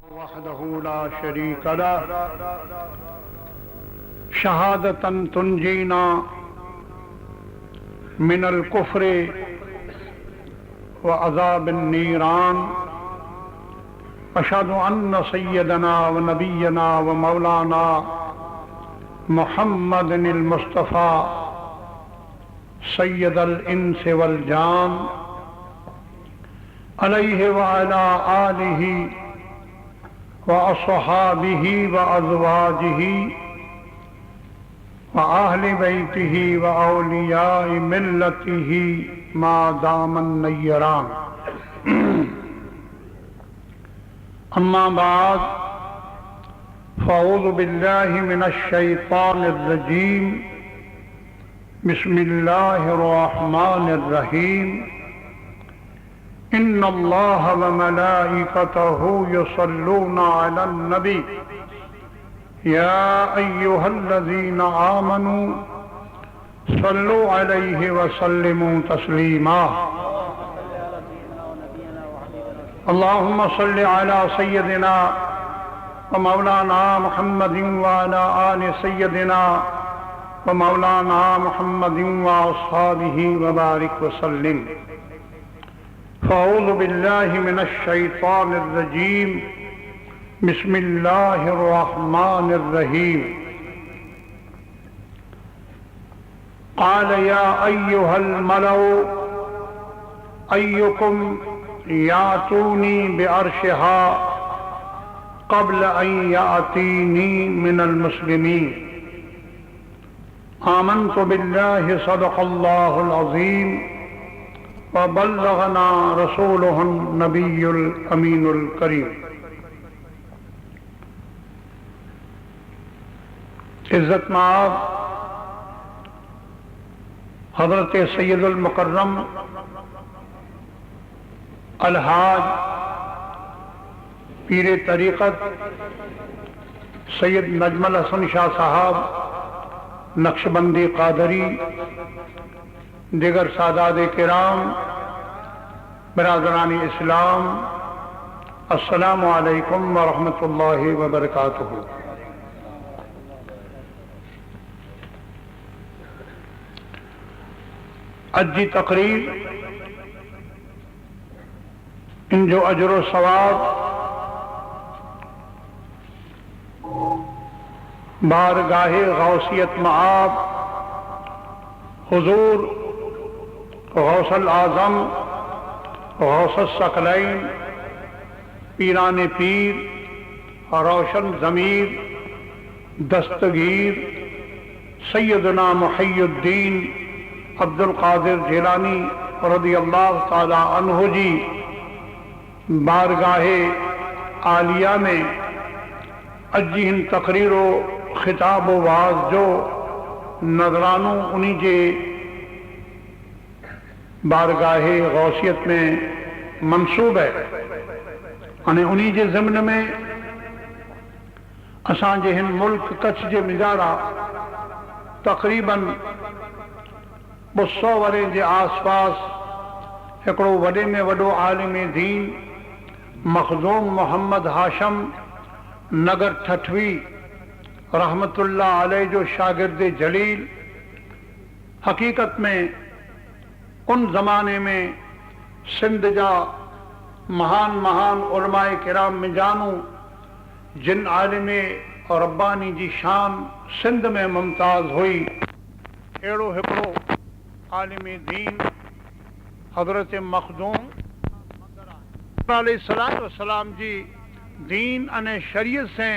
वहदहू ला शरीक लह शहादतन तुंजीना मिनल कुफ्र व अज़ाबिन नीरान अशहदु अन्न सय्यदना व नबियना व मौलाना मुहम्मदिल मुस्तफ़ा सय्यदल इंस वल जान अलैहि व अला आलिहि व अस्हाबिहि व अज़वाजिहि व अहले बैतिहि व औलियाए मिल्लतिहि मा दामन नय्यरान। अम्मा बाद फ़अऊज़ु बिल्लाहि मिनश शैतानिर रजीम बिस्मिल्लाहिर रहमानिर रहीम। इन्नल्लाह व मलाइकतहु युसल्लूना अलन नबी या अय्युहल्लज़ीना आमनू सल्लु अलैहि व सल्लिमू तस्लीमा। अल्लाहुम्मा सल्लि अला सय्यदिना व मौलाना मुहम्मदिन व अला आलि सय्यदिना व मौलाना मुहम्मदिन व अस्हाबिहि व बारिक व सल्लिम। फ़अऊज़ु बिल्लाहि मिनश शैतानिर रजीम बिस्मिल्लाहिर रहमानिर रहीम। क़ाल या अय्युहल मलउ अय्युकुम यातूनी बिअर्शिहा क़ब्ल अन यातीनी मिनल मुस्लिमीन। आमन्तु बिल्लाहि सदक़ल्लाहुल अज़ीम व बल्लगना रसूलुहुन नबियुल अमीनुल करीम। इज्जत माब हज़रत सैयदुल मुकर्रम अलहाज पीर तरीक़त सैयद नजमुल हसन शाह साहब नक्शबंदी कादरी दिगर सादात किराम बिरादरानी इस्लाम अस्सलामु अलैकुम व रहमतुल्लाहि व बरकातुहू। आज जी तकरीर इन जो अजर सवाब बारगाहे गौसियत मआब हुजूर गौसल आज़म गौसल सकलैन पीरान पीर रोशन ज़मीर दस्तगीर सैयदना मुहय्युद्दीन अब्दुल कादिर जिलानी रज़ियल्लाहु ताला अन्हु जी बारगाहे आलिया में अजी हिन तकरीरो खिताब वाज जो नजरानों उन्हीं जे बारगाहे गौसियत में मंसूब है अने उन्हीं जे ज़िम्न में असांजे हिन मुल्क कच्छ जे मिजारा तकरीबन 200 वरे जे आस पास हिकिड़ो वॾे में वॾो आलिम दीन मखदूम मोहम्मद हाशम नगर ठठवी रहमतुल्लाह अलैह जो शागिर्द जलील हकीकत में उन ज़माने में सिंध जा महान महान उलमाए किराम में जानू जिन आलिम और रब्बानी जी शान सिंध में मुमताज़ हुई अहिड़ो हिकिड़ो आलिम दीन हज़रत मखदूम अलैहिस्सलाम जी दीन अने शरीयत से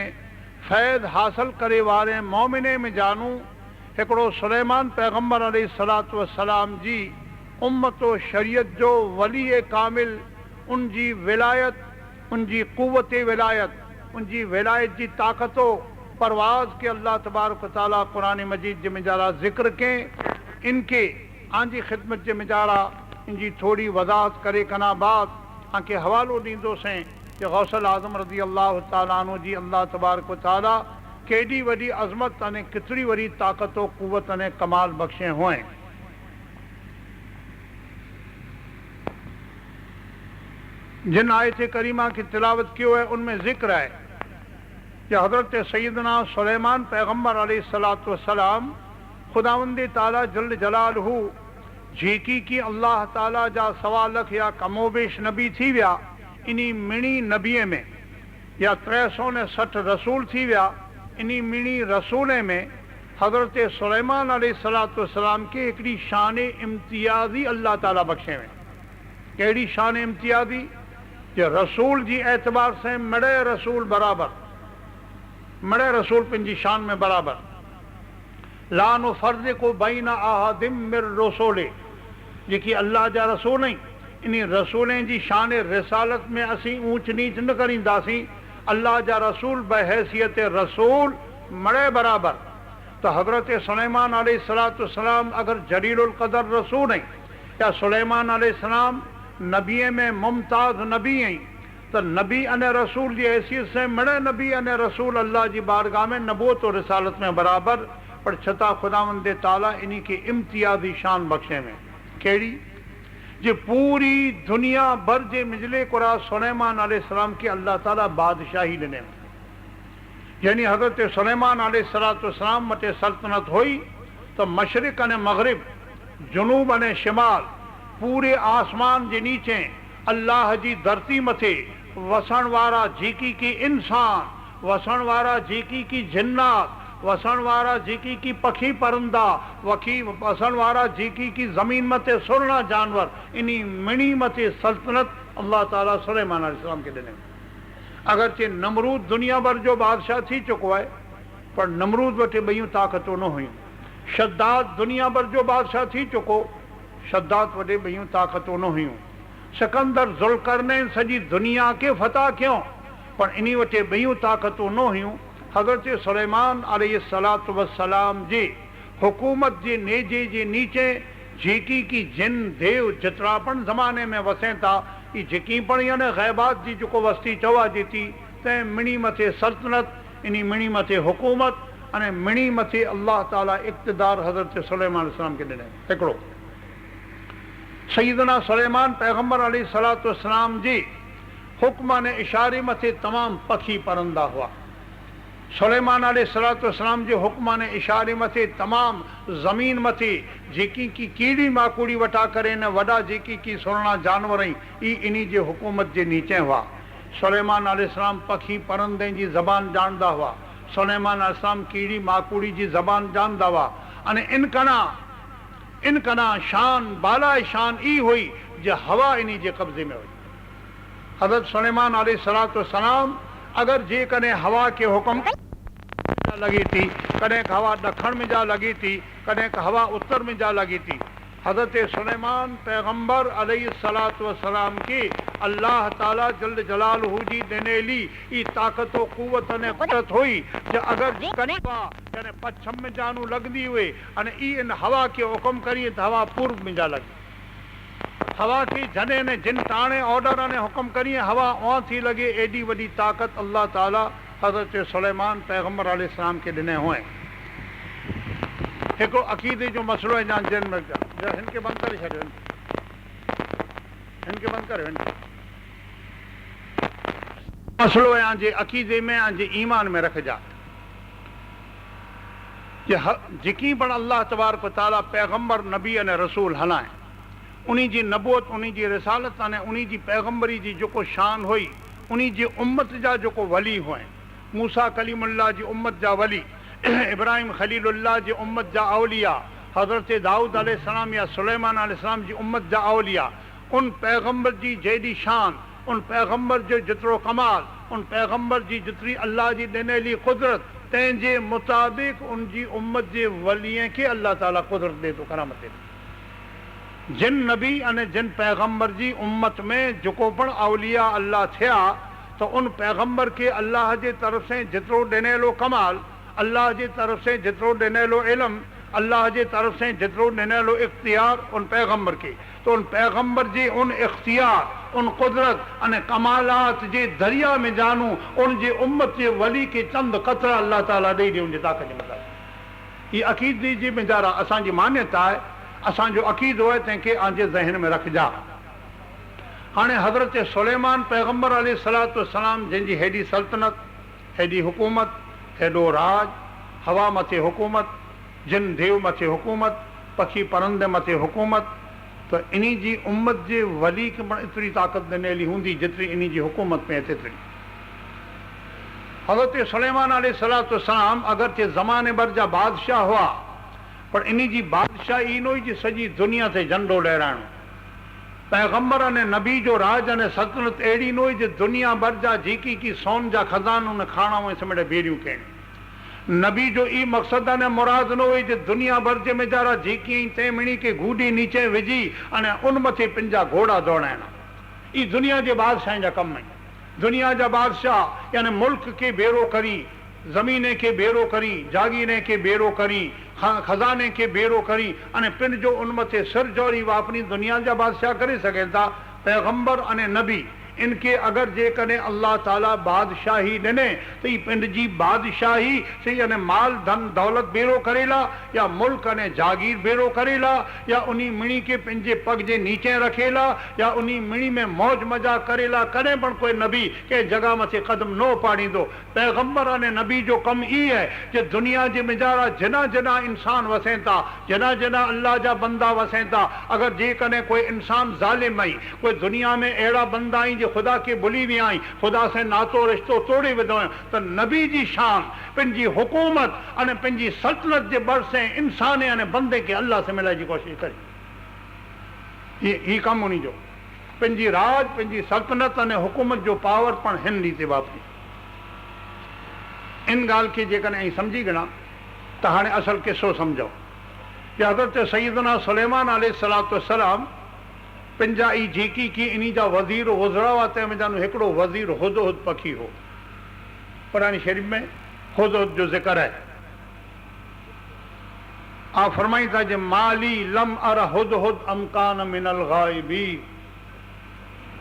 फैज़ हासिल करे वारे मोमिने में जानू हिकिड़ो सुलेमान पैगम्बर अलैहिस्सलाम जी उम्मत व शरीयत जो वली कामिल उन जी विलायत उन जी क़ुव्वत विलायत उन जी विलायत जी ताक़तो परवाज़ के अल्लाह तबारक व तआला कुरान मजीद जे मिजारा ज़िक्र के इनके आंजी ख़िदमत जे मिजारा इनकी थोड़ी वज़ाहत करे कना बाद आके हवालो दींदोसीं कि गौसल आज़म रज़ी अल्लाह ताला अन्हु जी अल्लाह तबारक व तआला केडी वडी अज़मत अने कितरी वडी ताक़त व क़ुव्वत अने कमाल बख्शे हुए। जिन आयत करीमा की तिलावत की है उनमें जिक्र है कि हज़रत सैयदना सुलेमान पैगम्बर अलैहिस्सलातु वस्सलाम खुदावंद ताला जल्ल जलालहू जेकी की अल्लाह ताला जा 1.25 लाख या कमोबेश नबी थी विया, इन्ही मिणी नबीअ में या 360 रसूल थी विया, इन्ही मिणी रसूल में हज़रत सुलेमान अलैहिस्सलातु वस्सलाम के हिकिड़ी शान इम्तियाज़ी अल्लाह ताला बख्शे में। कहिड़ी शान इम्तियाज़ी? कि रसूल जी एतबार से मड़े रसूल बराबर, मड़े रसूल पंहिंजी शान में बराबर। ला नुफ़र्रिक़ु बैना अहदिम मिर रसूले, जेकी अल्लाह जा रसूल आहिनि, इन रसूलें जी शान रिसालत में असीं ऊंच नीच न करींदासीं। अल्लाह जा रसूल बहैसियत रसूल मड़े बराबर। तो हज़रत सुलेमान अलैहिस्सलातु वस्सलाम अगर जलीलुल क़दर रसूल हैं या सुलेमान अलैहिस्सलाम नबी में मुमताज़ नबी हैं, तो नबी अने रसूल की हैसियत से मड़े नबी अने रसूल अल्लाह की बारगाह में नबूवत और रिसालत में बराबर, पर छता खुदावंद ताला इन्हीं की इम्तियाजी शान बख्शे में। कहिड़ी? जे पूरी दुनिया भर जे मिजले कुरा सुलेमान अलैहिस्सलाम की अल्लाह ताला बादशाही ॾिने, यानी हज़रत सुलेमान अलैहिस्सलातु वस्सलाम मथे सल्तनत हुई तो मशरिक अने मगरिब, जुनूब अने शिमाल, पूरे आसमान जे नीचे अल्लाह जी धरती मथे वसण वारा जेकी की इंसान, वसण वारा जेकी की जिन्नात, वसण वारा जेकी की पखी परंदा, वसण वारा जेकी की ज़मीन मथे सुरना जानवर, इन्हीं मिणी मथे सल्तनत अल्लाह ताला सुलेमान अलैहिस्सलाम के ॾिने। अगरचे नमरूद दुनिया भर जो बादशाह थी चुको है, पर नमरूद वटि ॿियूं ताक़तूं न हुयूं। शद्दाद दुनिया भर जो बादशाह थी चुको, शद्दाद वटि ॿियूं ताक़तूं न हुयूं। सिकंदर ज़ुल्करनैन सॼी दुनिया के फतह कयो, पर इन्हीं वटि ॿियूं ताक़तूं न हुयूं। हज़रत सुलेमान अलैहिस्सलातु वस्सलाम जी हुकूमत जे नेजे जे नीचे जेकी की जिन देव जितरापण ज़माने में वसें था, ये जेकी पण यानी गैबात जी जो वस्ती चवाजे थी, तंहिं मिणी मथे सल्तनत, इन्हीं मिणी मथे हुकूमत अने मिणी मथे अल्लाह ताला इक़्तिदार हज़रत सुलेमान अलैहिस्सलाम के ॾिने। हिकिड़ो सैयदना सुलेमान पैगम्बर अलैहिस्सलातु वस्सलाम जी हुक्म अने इशारे मथे तमाम पखी परंदा हुआ। सुलेमान अलैहिस्सलातु वस्सलाम जे हुक्म अने इशारे मथे तमाम ज़मीन मथे जेकी की कीड़ी माकूड़ी वटा करे न वॾा जेकी की सुहिणा जानवर ई इन्हीं जे हुकूमत जे नीचे हुआ। सुलेमान अलैहिस्सलाम पखी परंदे जी ज़बान ॼाणदा हुआ, सुलेमान अलैहिस्सलाम कीड़ी माकूड़ी जी ज़बान ॼाणदा हुआ। अने इन कना शान बाला शान ई हुई जो हवा इन्हीं जे कब्ज़े में हुई। हज़रत सुलेमान अलैहिस्सलातु वस्सलाम अगर जे कॾहिं हवा के हुक्म लगी थी, कॾहिं हवा ॾखण में जा लगी थी, कॾहिं हवा उत्तर में जा लगी थी। हज़रत सुलेमान पैगम्बर अलैहिस्सलातु वस्सलाम के अल्लाह ताला जल्ल जलालहू जी ॾिनेली ई ताक़त व क़ुव्वत ने क़ुदरत हुई जो अगर कॾहिं पश्चिम में जानू लगदी हुए अने ई इन हवा के हुक्म करिए तो हवा पूर्व में जा लगी। हवा की जने ने जिन टाणे ऑर्डर ने हुक्म करिए हवा वहाँ थी लगे। एडी वडी ताकत अल्लाह ताला हज़रत सुलेमान पैगम्बर अलैहिस्सलाम के ॾिने हुए। हिकिड़ो अक़ीदे जो मसलो है जहाँ जिन में हिनके बंदि करे छॾियो, हिनके बंदि करियो। मसलो है जे अक़ीदे में जे ईमान में रखजा जेकी पण अल्लाह तबारक व तआला पैगम्बर नबी अने रसूल हलाए, उन्हीं जी नबूवत, उन्हीं जी रिसालत अने उन्हीं जी पैगम्बरी जी जो शान हुई, उन्हीं जी उम्मत जा जो वली हुए। मूसा कलीमुल्लाह जी उम्मत जा वली, इब्राहिम खलीलुल्लाह जी उम्मत जा औलिया, हज़रत दाऊद अलैहिस्सलाम या सुलेमान अलैहिस्सलाम जी उम्मत जा औलिया, उन पैगम्बर जी जेडी शान, उन पैगम्बर जो जितरो कमाल, उन पैगम्बर जी जितरी अल्लाह जी ॾिनेली कुदरत, तंहिंजे मुताबिक़ उनजी उम्मत जे वलीअ खे अल्लाह ताला कुदरत ॾे थो, करामत ॾे थो। जिन नबी अने जिन पैगम्बर जी उम्मत में जेको पण औलिया अल्लाह थिया, तो उन पैगम्बर के अल्लाह जे तरफ से जितरो ॾिनेलो कमाल, अल्लाह जे तरफ से जितरो ॾिनेलो इल्म, अल्लाह जे तरफ से जितरो ॾिनेलो इख्तियार उन पैगम्बर के, तो उन पैगम्बर जे उन इख्तियार, उन कुदरत अने कमालात जे दरिया में जानू उन जे उम्मत जे वली के चंद कतरा अल्लाह ताला ॾेई ॾे उनजे ताक़त जे मथां। ये अक़ीदे जी मिजारा असांजी मान्यता है, असांजो अक़ीदो है, तंहिंखे आंजे ज़हन में रखजा। हाणे हज़रत सुलेमान पैगंबर अलैहिस्सलातु वस्सलाम जंहिंजी हेॾी सल्तनत, हेॾी हुकूमत, हेॾो राज, हवा मथे हुकूमत, जिन देव मथे हुकूमत, पखी परंदे मथे हुकूमत, त इन्ही जी उम्मत जे वली खे पण एतिरी ताक़त ॾिनल हूंदी जेतिरी इन्ही जी हुकूमत में एतिरी। हज़रत सुलेमान अलैहिस्सलातु वस्सलाम अगरचे ज़माने भर जा बादशाह हुआ, पर इन्ही जी बादशाही न हुई जी सॼी दुनिया ते झंडो लहराइणो। पैगंबर अने नबी जो राज अने सल्तनत अहिड़ी न हुई जो दुनिया भर जा जेकी की सोन जा खज़ाना उन खाणा में समेटे बेरियूं कहिड़ियूं। नबी जो ई मक़सद अने मुराद न हुई जो दुनिया भर जे मेजारा जेकी तंहिं मिणी के गूडी नीचे विझी अने उन मथे पंहिंजा घोड़ा दौड़ाइणा। ई दुनिया जे बादशाह जा कम आहिनि। दुनिया जा बादशाह यानी मुल्क के बेरो करी, ज़मीने के बेरो करी, जागीरे के बेरो करी, खजाने के बेरो करी अने पिन जो उन मथे सिर जोरी वापरी दुनिया जा बादशाह करे सघनि था। पैगंबर अने नबी इनके अगर जेकॾहिं अल्लाह ताला बादशाही ॾिने त ई पंहिंजी बादशाही से यानी माल धन दौलत बेरो करेला या मुल्क अने जागीर बेरो करेला या उन्ही मिणी के पंहिंजे पग जे नीचे रखेला या उन्ही मिणी में मौज मजा करेला। कॾहिं पण कोई नबी के जगह मथे कदम न उपाड़ींदो। पैगंबर अने नबी जो कम ई है जो दुनिया जे मिजारा जना जना इंसान वसें था, जना जना अल्लाह जा बंदा वसें था, अगर जेकॾहिं कोई इंसान ज़ालिम आई, कोई दुनिया में अहिड़ा बंदा आई खुदा के भुली विया आहीं, खुदा से नातो रिश्तो तोड़े विधो आहियूं, त नबी जी शान पंहिंजी हुकूमत अने पंहिंजी सल्तनत जे भरिसे इंसान अने बंदे के अल्लाह से मिलाइण जी कोशिशि करी। ही कमु उन्ही जो पंहिंजी राज, पंहिंजी सल्तनत अने हुकूमत जो पावर पण हिन रीते वापरी। इन ॻाल्हि खे जेकॾहिं सम्झी गिणा त हाणे असल किस्सो सम्झो कि हज़रत सैयदना सुलेमान अलैहिस्सलातु वस्सलाम पंहिंजा ई जेकी की इन्ही जा वज़ीर वज़रा हुआ, तंहिं में हिकिड़ो वज़ीर हुदहुद पखी हो। पुरानी शरीफ़ में हुदहुद जो ज़िक्र है। आप फरमाई था जे माली लम अर हुदहुद अमकान मिनल गाइबी।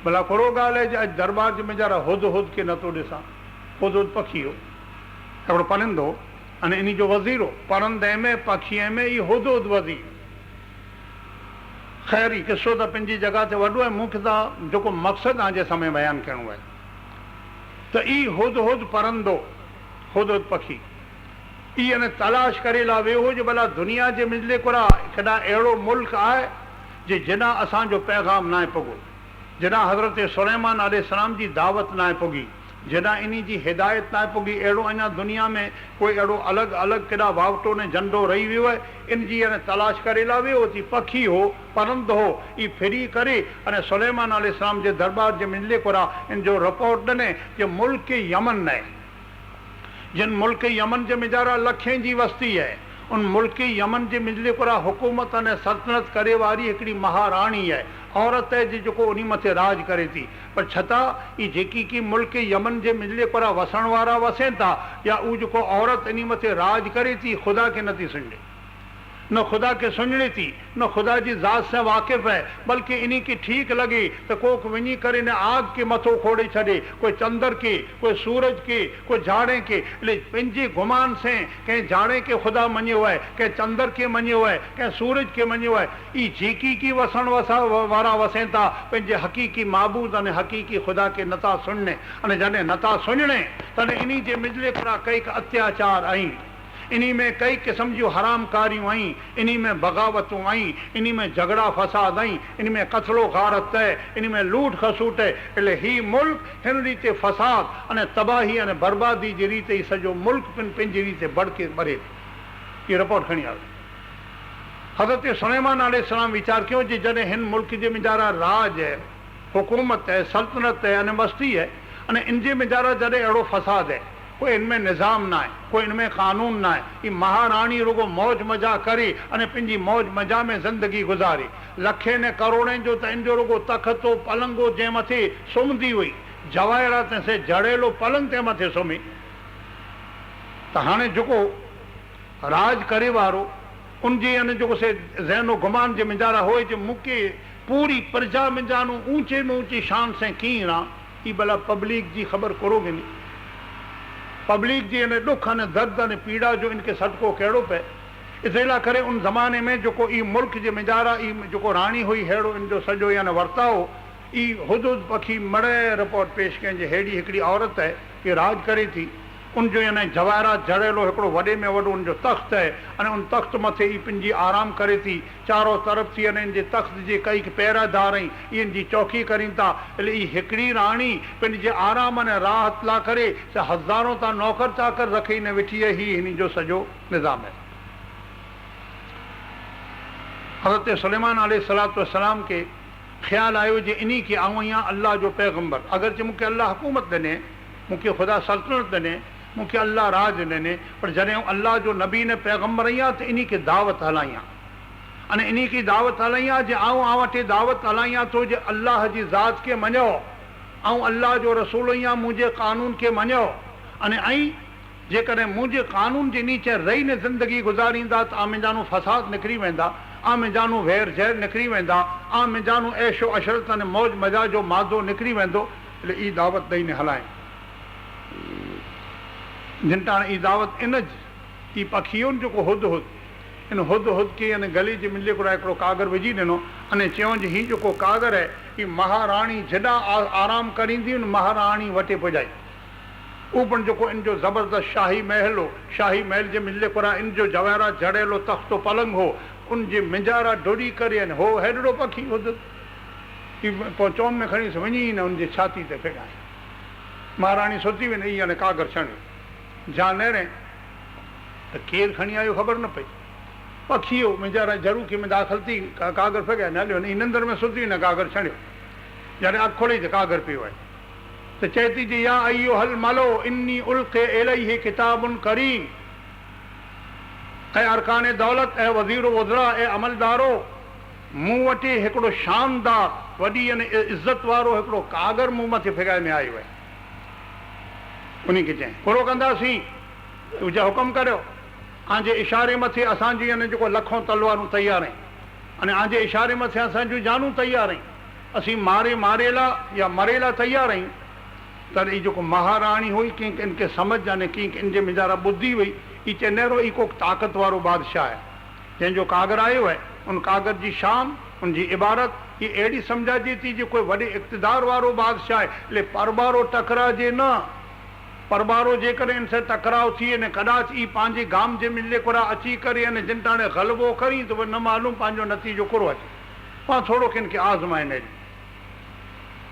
भला थोरो ॻाल्हि है जे अॼु दरबार जे मेजारा हुदहुद के नथो ॾिसां। हुदहुद पखी हो, हिकिड़ो परिंदो अने इन्ही जो वज़ीर हो। परंदे में पखीअ में ई हुदहुद वज़ीर। ख़ैर ही किस्सो त पंहिंजी जगह ते वॾो आहे, मूंखे त जेको मक़सदु आहे जे समय बयानु करिणो आहे त ई हुदहुद परंदो, हुदहुद पखी ई अने तलाश करे ला वियो हो जो भला दुनिया जे मिजले कोरा केॾा अहिड़ो मुल्क आहे जे जिना असांजो पैगाम न आहे पुॻो, जिना हज़रत सुलेमान अलैहिस्सलाम जी दावत न आहे पुॻी, जिना इन्ही जी हिदायत न आहे पुॻी। अहिड़ो अञा दुनिया में कोई अहिड़ो अलॻि अलॻि केॾा वावटो ने झंडो रही वियो आहे। इन जी अने तलाश करे ला वियो थी। पखी हो, परंद हो, ई फिरी करे अने सुलेमान अलैहिस्सलाम जे दरबार जे मिजले कोरा इन जो रिपोर्ट ॾिने कि मुल्क यमन है, जिन मुल्क यमन जे मिजारा लखें जी वस्ती है, उन मुल्क यमन जे मिजले कोरा हुकूमत अने सल्तनत करे वारी हिकिड़ी महाराणी है, औरत है जो उन्ही मथे राज करे थी। पर छता ई जेकी की मुल्क यमन जे मिजले कोरा वसण वारा वसें था या उ जेको औरत इन्ही मथे राज करे थी, खुदा के नथी सुञे, न खुदा के सुञे थी, न खुदा जी ज़ात से वाक़िफ़ है, बल्कि इन्ही की ठीक लगे तो कोक वञी करे न आग के मथो खोड़े छॾे, कोई चंदर के, कोई सूरज के, कोई झाड़े के। पंहिंजे गुमान से कंहिं झाड़े के खुदा मञियो है, कंहिं चंदर के मञियो है, कंहिं सूरज के मञियो है। ई जेकी की वसण वारा वसें था पंहिंजे हक़ीक़ी माबूद अने हक़ीक़ी खुदा के नथा सुञे। अने जॾहिं नथा सुञे तॾहिं इन्ही जे मिजले कोरा कई अत्याचार आई, इन्ही में कई किस्म जूं हरामकारियूं आई, इन्ही में बग़ावतूं आई, इन्ही में झगड़ा फसाद आई, इन्ही में कत्लो गारत है, इन्ही में लूट खसूट है। એટલે ही मुल्क हिन रीते फसाद अने तबाही अने बर्बादी जी रीते ही सॼो मुल्क पंहिंजी रीते बड़के बरे। ये रिपोर्ट खणी आयो। हज़रत सुलेमान अलैहिस्सलाम वीचार कयो जे जॾहिं हिन मुल्क जे मिजारा राज है, हुकूमत है, सल्तनत है अने मस्ती है, अने इन जे मिजारा जॾहिं अहिड़ो फसाद है, कोई इनमें निज़ाम ना है, कोई इनमें कानून ना है, ये महारानी रुगो मौज मजा करे अने पंहिंजी मौज मजा में ज़िंदगी गुजारे। लखे ने करोड़े जो त इनजो रुगो तख़्तो पलंगो जंहिं मथे सुम्हंदी हुई, जवाहरात से जड़ेलो पलंग ते मथे सुम्ही। त हाणे जेको राज करे वारो उनजे अने जेको से ज़हनो गुमान जे मिजारा होए जे मूंखे पूरी प्रजा मिजानू ऊंचे में ऊंची शान से कीअं आ, ई भला पब्लिक जी ख़बर करोगे नी। पब्लिक जी अने दुख अने दर्द अने पीड़ा जो इनके सदको कहिड़ो पए। इसे करे उन ज़माने में जेको ई मुल्क जे मिजारा ई जेको राणी हुई, अहिड़ो इन जो सॼो यानी वर्ताओ ई हुदुद पखी मड़े रिपोर्ट पेश कयईं जे हेड़ी हिकिड़ी औरत आहे कि राज करे थी, उनजो यानी जवाहरात जड़ियलु हिकिड़ो वॾे में वॾो उनजो तख़्त आहे अने उन तख़्त मथे ई पंहिंजी आराम करे थी, चारो तरफ़ थी अने इन तख़्त जे कई पैरादार ऐं इन जी चौकी करीनि था। એટલે ई हिकिड़ी राणी पंहिंजे आराम अने राहत लाइ करे हज़ारों तां नौकर चाकर रखी न वेठी आहे। ही हिन जो सॼो निज़ाम आहे। हज़रत सुलेमान अलैहिस्सलातु वस्सलाम के ख़्याल आयो जे इन्ही खे आऊं आहियां अल्लाह जो पैगंबर, अगरचे मूंखे अल्लाह हुकूमत ॾिने, मूंखे ख़ुदा सल्तनत ॾिने, मूंखे अल्लाह राज ॾिने, पर जॾहिं अल्लाह जो नबी ने पैगंबर आहियां त इन्ही खे दावत हलाइयां अने इन्ही खे दावत हलाइयां जे आऊं वटि दावत हलाइयां थो जे अल्लाह जी ज़ात खे मञो, ऐं अल्लाह जो रसूल आहियां, मुंहिंजे कानून खे मञो अने ऐं जेकॾहिं मुंहिंजे कानून जे नीचे रही न ज़िंदगी गुज़ारींदा त आमिजानू फ़साद निकिरी वेंदा, आमिजानू वैर ज़हर निकिरी वेंदा, आमिजानू ऐशो अशरत अने मौज मज़ा जो मादो निकिरी वेंदो। એટલે ई दावत ॾेई न हलाए जिन टाण ई दावत इन ई पखियुनि जेको हुद हुद इन हुद हुद खे अने गली जे मिले को हिकिड़ो कागर विझी ॾिनो अने चयो जे हीउ जेको कागर आहे ही महाराणी जॾा आराम करींदी उन महाराणी वटे पुॼाई। उहो पण जेको इन जो ज़बरदस्त शाही महल हो, शाही महल जे मिले को इन जो जवाहरात जड़ियलो तख़्तो पलंग हो, उन जे मिंजारा डोड़ी करे हो हेॾो पखी हुद पोइ चौन में खणी वञी न उनजे छाती ते फेगाए। महाराणी सुती वेंदी ई हाणे कागर छणियो जानेरे त केरु खणी आयो ख़बर न पई, पखी हो मिंजारा ज़रूर में दाख़िल थी कागर फेगाए न हलियो, ई निंदर में सुती न कागर छणियो, जॾहिं अखि खोली त कागर पियो आहे त चए थी जे या अयो हल मलो इन्नी उल्क़े इलैहि किताबुन करीम, ऐं अरकाने दौलत ऐं वज़ीरो वज़रा ऐं अमलदारो, मूं वटि हिकिड़ो शानदार वॾी अने इज़त वारो हिकिड़ो कागर मूं मथे फिगाए में आयो आहे। उन खे चई पूरो कंदासीं, तुंहिंजा हुकुम करियो, आंजे इशारे मथे असांजी अने जेको लखों तलवारूं तयारु आहिनि अने आंजे इशारे मथे असांजूं जानूं तयारु आहिनि, असीं मारेला या मरेला तयारु आहियूं। त ई जेको महाराणी हुई कंहिं इनखे सम्झ अने कंहिं इन जे मिजारा ॿुधी हुई, ई चेनेरो ई को ताक़त वारो बादशाह आहे जंहिंजो कागर आयो आहे। उन कागर जी शान, उनजी इबारत ही अहिड़ी सम्झाइजे थी जो कोई वॾे इक़्तिदार वारो बादशाह आहे। ले परबारो टकराइजे न, परबारो जेकॾहिं इन सां टकराव थी अने कदाच ई पंहिंजे गाम जे मिले कोरा अची करे अने जिन टाणे ग़लबो करी त न मालूम पंहिंजो नतीजो कहिड़ो अचे। पाण थोरो किन खे आज़माइनि अहिड़ी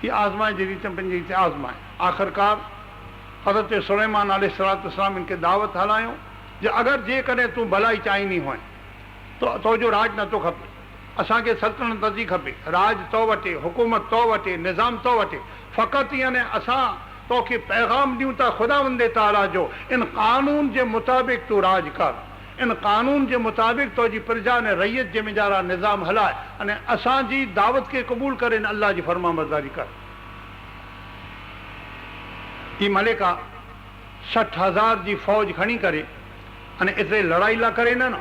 ही आज़माए जी रीति पंहिंजी रीति आज़माए। आख़िरकार हज़रत सुलेमान अलैहिस्सलाम इनखे दावत हलायो जे अगरि जेकॾहिं तूं भलाई चाहींदी हुअं तो तुंहिंजो राज नथो खपे, असांखे सल्तनत नथी खपे, राज तो वटे, हुकूमत तो वटे, निज़ाम तो वटे, फ़क़ति यानी असां तोखे पैगाम ॾियूं था ख़ुदावंदे ताला जो इन कानून जे मुताबिक़ तूं राज कर, इन कानून जे मुताबिक़ तुंहिंजी प्रजा ने रैयत जे मिजारा निज़ाम हलाए अने असांजी दावत खे क़बूल करे अल्लाह जी फरमाबरदारी कर। ही मलिका 60,000 जी फ़ौज खणी करे अने एतिरे लड़ाई लाइ करे न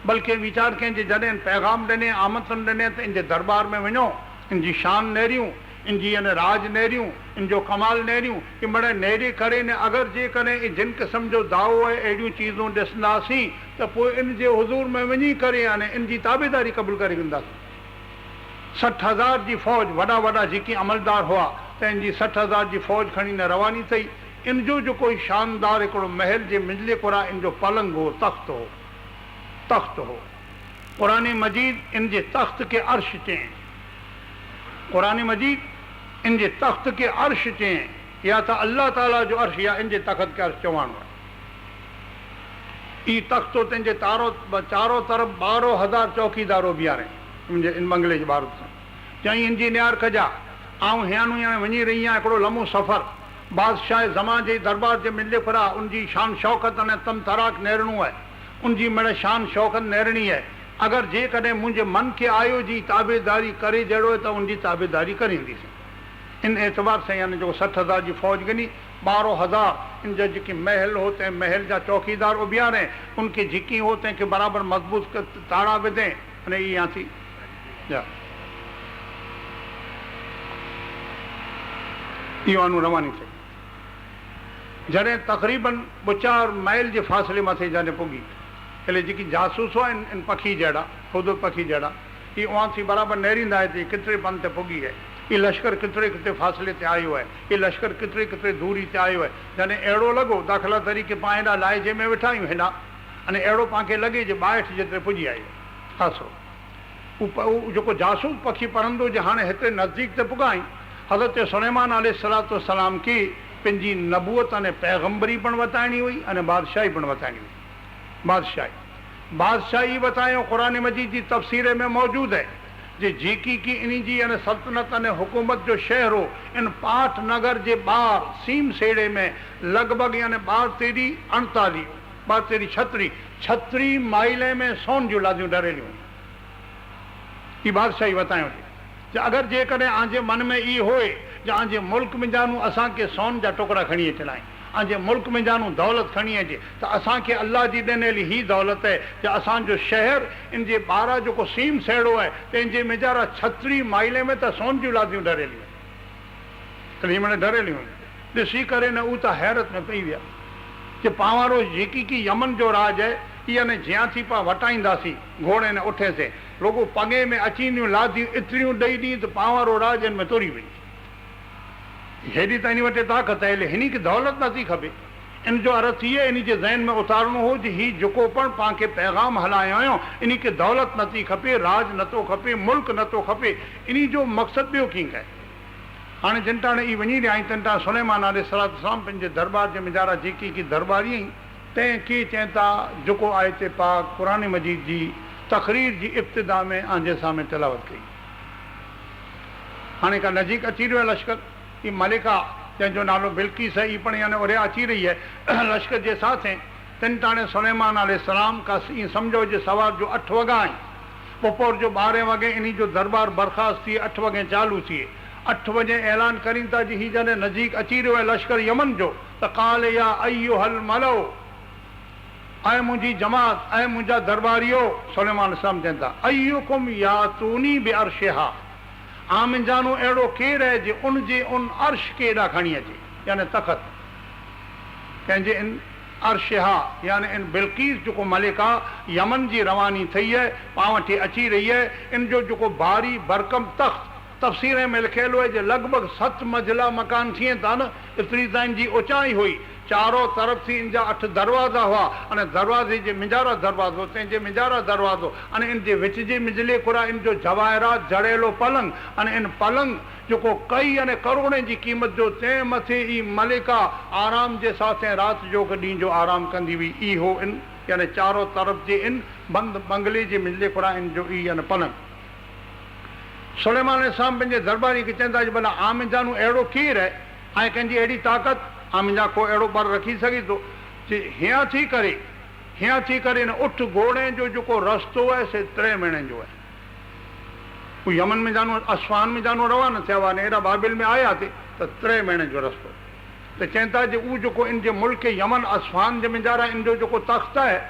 बल्कि वीचार करें जे जॾहिं पैगाम ॾिने, आमंत्रण ॾिने त इन जे दरबार में वञो, इन जी शान नेरियूं, इन जी अने राज नेरियूं, इन जो कमाल नेरियूं कि मड़े नेरे करे ने अगरि जेकॾहिं जिन क़िस्म जो दावो आहे अहिड़ियूं चीज़ूं ॾिसंदासीं त पोइ इन जे हुज़ूर में वञी करे अने इन जी ताबेदारी क़बूल करे वेंदासीं। 60,000 जी फ़ौज, वॾा वॾा जेके अमलदार हुआ त इन जी 60,000 जी फ़ौज खणी न रवानी थी। इन जो जेको शानदार हिकिड़ो महल जे मिले कोरा इन जो पलंग हो, तख़्त हो। क़ुरान मजीद इन जे तख़्त के अर्श चएं, क़ुरान मजीद इन जे तख़्त के अर्श चएं, या त अल्लाह ताला जो अर्श या इन जे तख़्त के अर्श चवाणो आहे। ई तख़्तो तिन जे चारों तरफ़ 12,000 चौकीदारो बीहारे मुंहिंजे इन बंगले जे ॿार सां चई इन जी नियार कजा, आऊं हियानू हाणे वञी रही आहियां हिकिड़ो लम्हो सफ़र, बादशाह ज़मान जे दरबार जे मिले फरा उनजी शान शौक़त अने तम तराक नेरणो आहे, उनजी मिड़े शान शौक़त नेरणी है। अगर जेकॾहिं मुंहिंजे मन खे आयो जी ताबेदारी करे जहिड़ो त उनजी ताबेदारी करींदीसीं। इन एतबार से यानी जो 60,000 जी फ़ौज गिनी, 12,000 इन जा जेके महल हो तंहिं महल जा चौकीदार उबियारे, उनखे झिकी हो तंहिंखे बराबरि मज़बूत ताड़ा विधे अने इहा थी इहो अनु रवानी थी। जॾहिं तक़रीबन 2-4 माइल जे फ़ासिले मथे जॾहिं पुगी, એટલે जेकी जासूस हुआ इन पखी जहिड़ा, खुद पखी जहिड़ा, इहे उहा थी बराबरि नेरींदा हिते केतिरे पंध ते पुगी आहे। ये लश्कर कितरे कितरे फासले ते आयो है, ये लश्कर कितरे कितरे दूरी ते आयो है। जने अहिड़ो लॻो दाख़िला तरीक़े पाण हेॾा लाइजे में वेठा आहियूं हेॾा, अने अहिड़ो पाण लॻे जे 62 जेतिरे पुॼी आयो ख़ासो जेको जासूस पखी परंदो जे हाणे हिते नज़दीक ते पुगाई। हज़रत सुलेमान अलैहिस्सलातु वस्सलाम की पंहिंजी नबूअत अने पैगंबरी पण वताइणी हुई अने बादशाही पण वताइणी हुई। बादशाही बतायो कुरान मजीद जी तफसीर में मौजूद है जे जेकी की इन जी अने सल्तनत अने हुकूमत जो शहर हो इन पाठ नगर जे ॿार सीम सेड़े में लगभग यानी 36 माइले में सोन जूं लादियूं डरेलियूं। ये बादशाही बतायो अगर जेकॾहिं आंजे मन में ई होए जो आंजे मुल्क में जानू असां के सोन जा टुकड़ा खणी अचना आहिनि, आंजे मुल्क में जानू दौलत खणी अचे तो असां के अल्लाह जी ॾिनल ही दौलत है जो असांजो शहर इन जे ॿारहं जेको सीम सेड़ो है तंहिंजे मेजारा 36 माइले में तो सोन जूं लादियूं डरेलियूं तॾहिं माना डरेलियूं ॾिसी करे न ऊ त हैरत में पई विया कि पावारो जेकी की यमन जो राज है इहा ने ज्यां थी पा वटाईंदासीं घोड़े ने उठे से लोगो पगे में अचीनियूं लादियूं इतरियूं ॾेई ॾी त पावारो राज इन में तुरी वई। हेॾी त इन वटि ताक़त है हिन खे दौलत नथी खपे। इन जो अर्थ ये इन जे ज़हन में उतारणो हो जी ही जेको पण पाण खे पैगाम हलायो आहियूं इन खे दौलत नथी खपे, राज नथो खपे, मुल्क नथो खपे। इन जो मक़सद ॿियो कीअं आहे। हाणे जिन टाणे ई वञी रहिया आहिनि तिन टाणे सुलेमान अलैहिस्सलाम पंहिंजे दरबार जे मिजारा जेकी की दरबारी आहिनि तंहिंखे चवनि था जेको आयत पाक कुरान मजीद जी तक़रीर जी इब्तिदा में आंजे सामने तिलावत कई। हाणे का नज़दीक अची रहियो आहे लश्कर, ये मलिका जंहिंजो नालो बिल्किस है, ये पण यानी उरे अची रही है लश्कर जे साथ हैं। तिन टाणे सुलेमान अलैहिस्सलाम का ईअं सम्झो जे सवार जो 8 वॻा आहिनि, बपोर जो 12 वॻे इन जो दरबार बर्खास्त थिए, 8 वॻे चालू थिए। 8 बजे ऐलान करीं था जी ही जॾहिं नज़दीक अची रहियो आहे लश्कर यमन जो त क़ाल या अय्युहल मलो, ऐं मुंहिंजी जमात ऐं मुंहिंजा दरबारियो। सुलेमान अलैहिस्सलाम चवनि था अय्युकुम यातूनी बिअर्शिहा, आमिंजानो अहिड़ो केरु आहे जे उन जे उन अर्श खे एॾा खणी अचे यानी तख़त कंहिंजे इन अर्शिहा यानी इन बिल्किस जेको मलिका यमन जी रवानी थी है पाण वटि अची रही है। इन जो जेको भारी बरकम तख़्त तफ़सीर में लिखियलु है जो लगभग 7 मंजिला मकान थियनि था न, एतिरी त इन जी ऊचाई हुई। चारों तरफ थी इन जा 8 दरवाज़ा हुआ अने दरवाज़े जे मिजारा दरवाज़ो तंहिंजे मिजारा दरवाज़ो अने इन जे विच जे मिजले खुरा इन जो जवाहरात जड़ेलो पलंग अने इन पलंग जेको कई अने करोड़े जी क़ीमत जो तंहिं मथे ई मलिका आराम जे साथ रात जो ॾींहं जो आराम कंदी हुई। ई हो इन यानी चारों तरफ जे इन बंद बंगले जे मिजले खुरा इन जो ई यानी पलंग। सुलेमान अलैहिस्सलाम पंहिंजे दरबारी खे चवंदा भला आमिंजानू अहिड़ो केरु आहे ऐं कंहिंजी अहिड़ी ताक़त आमिंजा को अहिड़ो बर रखी सघे थो जे हीअं थी करे न उठ घोड़े जो जेको रस्तो आहे से 3 महीननि जो आहे। हू यमन में जानो असफान में जानो रवाना थिया हुआ ने एॾा बाबिल में आया थे त 3 महीने जो रस्तो त चवनि था जे उहो जेको इन जे मुल्क यमन असफान जे मिजारा इन जो जेको तख़्त आहे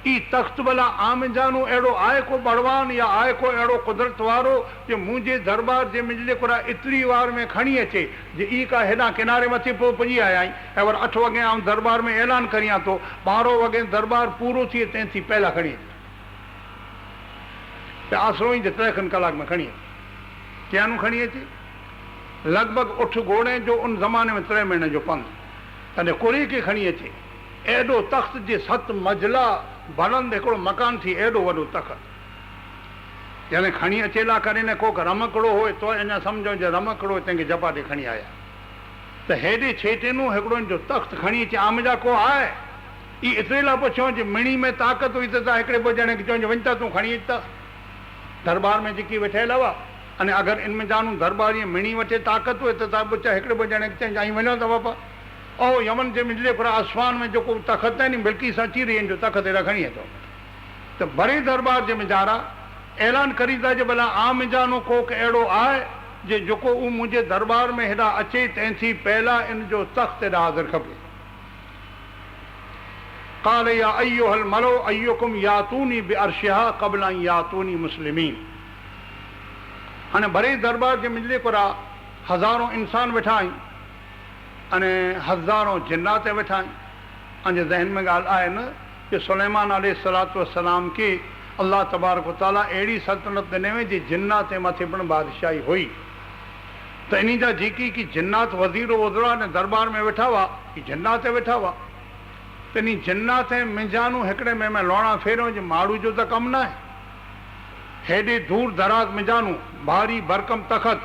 ई तख़्त भला आम जानो अहिड़ो आहे को बड़वान या आहे को अहिड़ो कुदरत वारो जे मुंहिंजे दरबार जे मिजले कुरा एतिरी वार में खणी अचे जे ई का हेॾा किनारे मथे पोइ पुॼी आया आहिनि ऐं वरी 8 वॻे आउं दरबार में ऐलान करियां थो 12 वॻे दरबार पूरो थिए तंहिं पहिला खणी अचे आसरो ई जे 3 कलाक में खणी अचे कियानू खणी अचे लगभग उठ घोड़े जो उन ज़माने में 3 महीने जो पंधु अने कुरे खे खणी अचे एॾो तख़्त जे 7 मंजिला बुलंद हिकिड़ो मकान थी एॾो वॾो तख़्त यानी खणी अचेला करे न को रमकड़ो होए तो अञा सम्झो जे रमकड़ो तंहिंखे जपा ते खणी आया त हेॾे छेटेनू हिकिड़ो जो तख़्त खणी अचे आम जा को आहे ई एतिरे लाइ पुछो जे मिणी में ताक़त हुई त तव्हां हिकिड़े ॿ ॼणे खे चवनि वञ था तूं खणी अच त दरबार में जेकी वेठियल हुआ अने अगरि इन में जानू दरबार मिणी वठे ताक़त हुए त तव्हां पुछा हिकिड़े ॿ ॼणे खे चवनि आई वञो त बापा ओ यमन जे मिजले खुरा आसमान में जेको तख़त आहे नी बिल्किस अची रही जो तख़त हेॾा खणी अचो त बड़े दरबार जे मिजारा ऐलान करी था जे भला आम जानो कोक अहिड़ो आहे जे जेको उहो मुंहिंजे दरबार में हेॾा अचे तंहिंखां पहिला इन जो तख़्त हेॾा हाज़िर खपे क़ाल या अय्युहल मलो अय्युकुम यातूनी बिअर्शिहा क़ब्ल अन यातूनी मुस्लिमीन। हाणे बड़े दरबार जे मिजले खुरा हज़ारों इंसान वेठा आहिनि अने हज़ारों जिन्नात वेठा आहिनि। पंहिंजे ज़हन में ॻाल्हि आहे न कि सुलेमान अलैहिस्सलातु वस्सलाम खे अल्लाह तबारक व तआला अहिड़ी सल्तनत ॾिने हुई जे जिन्नात मथे पिणु बादशाही हुई त इन जा जेकी की जिन्नात वज़ीर वज़रा ने दरबार में वेठा हुआ, ई जिन्नात वेठा हुआ, त इन जिन्नात ऐं मिंजानू हिकिड़े में लोणा फेरियो जे माण्हू जो त कमु न आहे। हेॾे दूर दराज मिंजानू भारी भरकम तख़त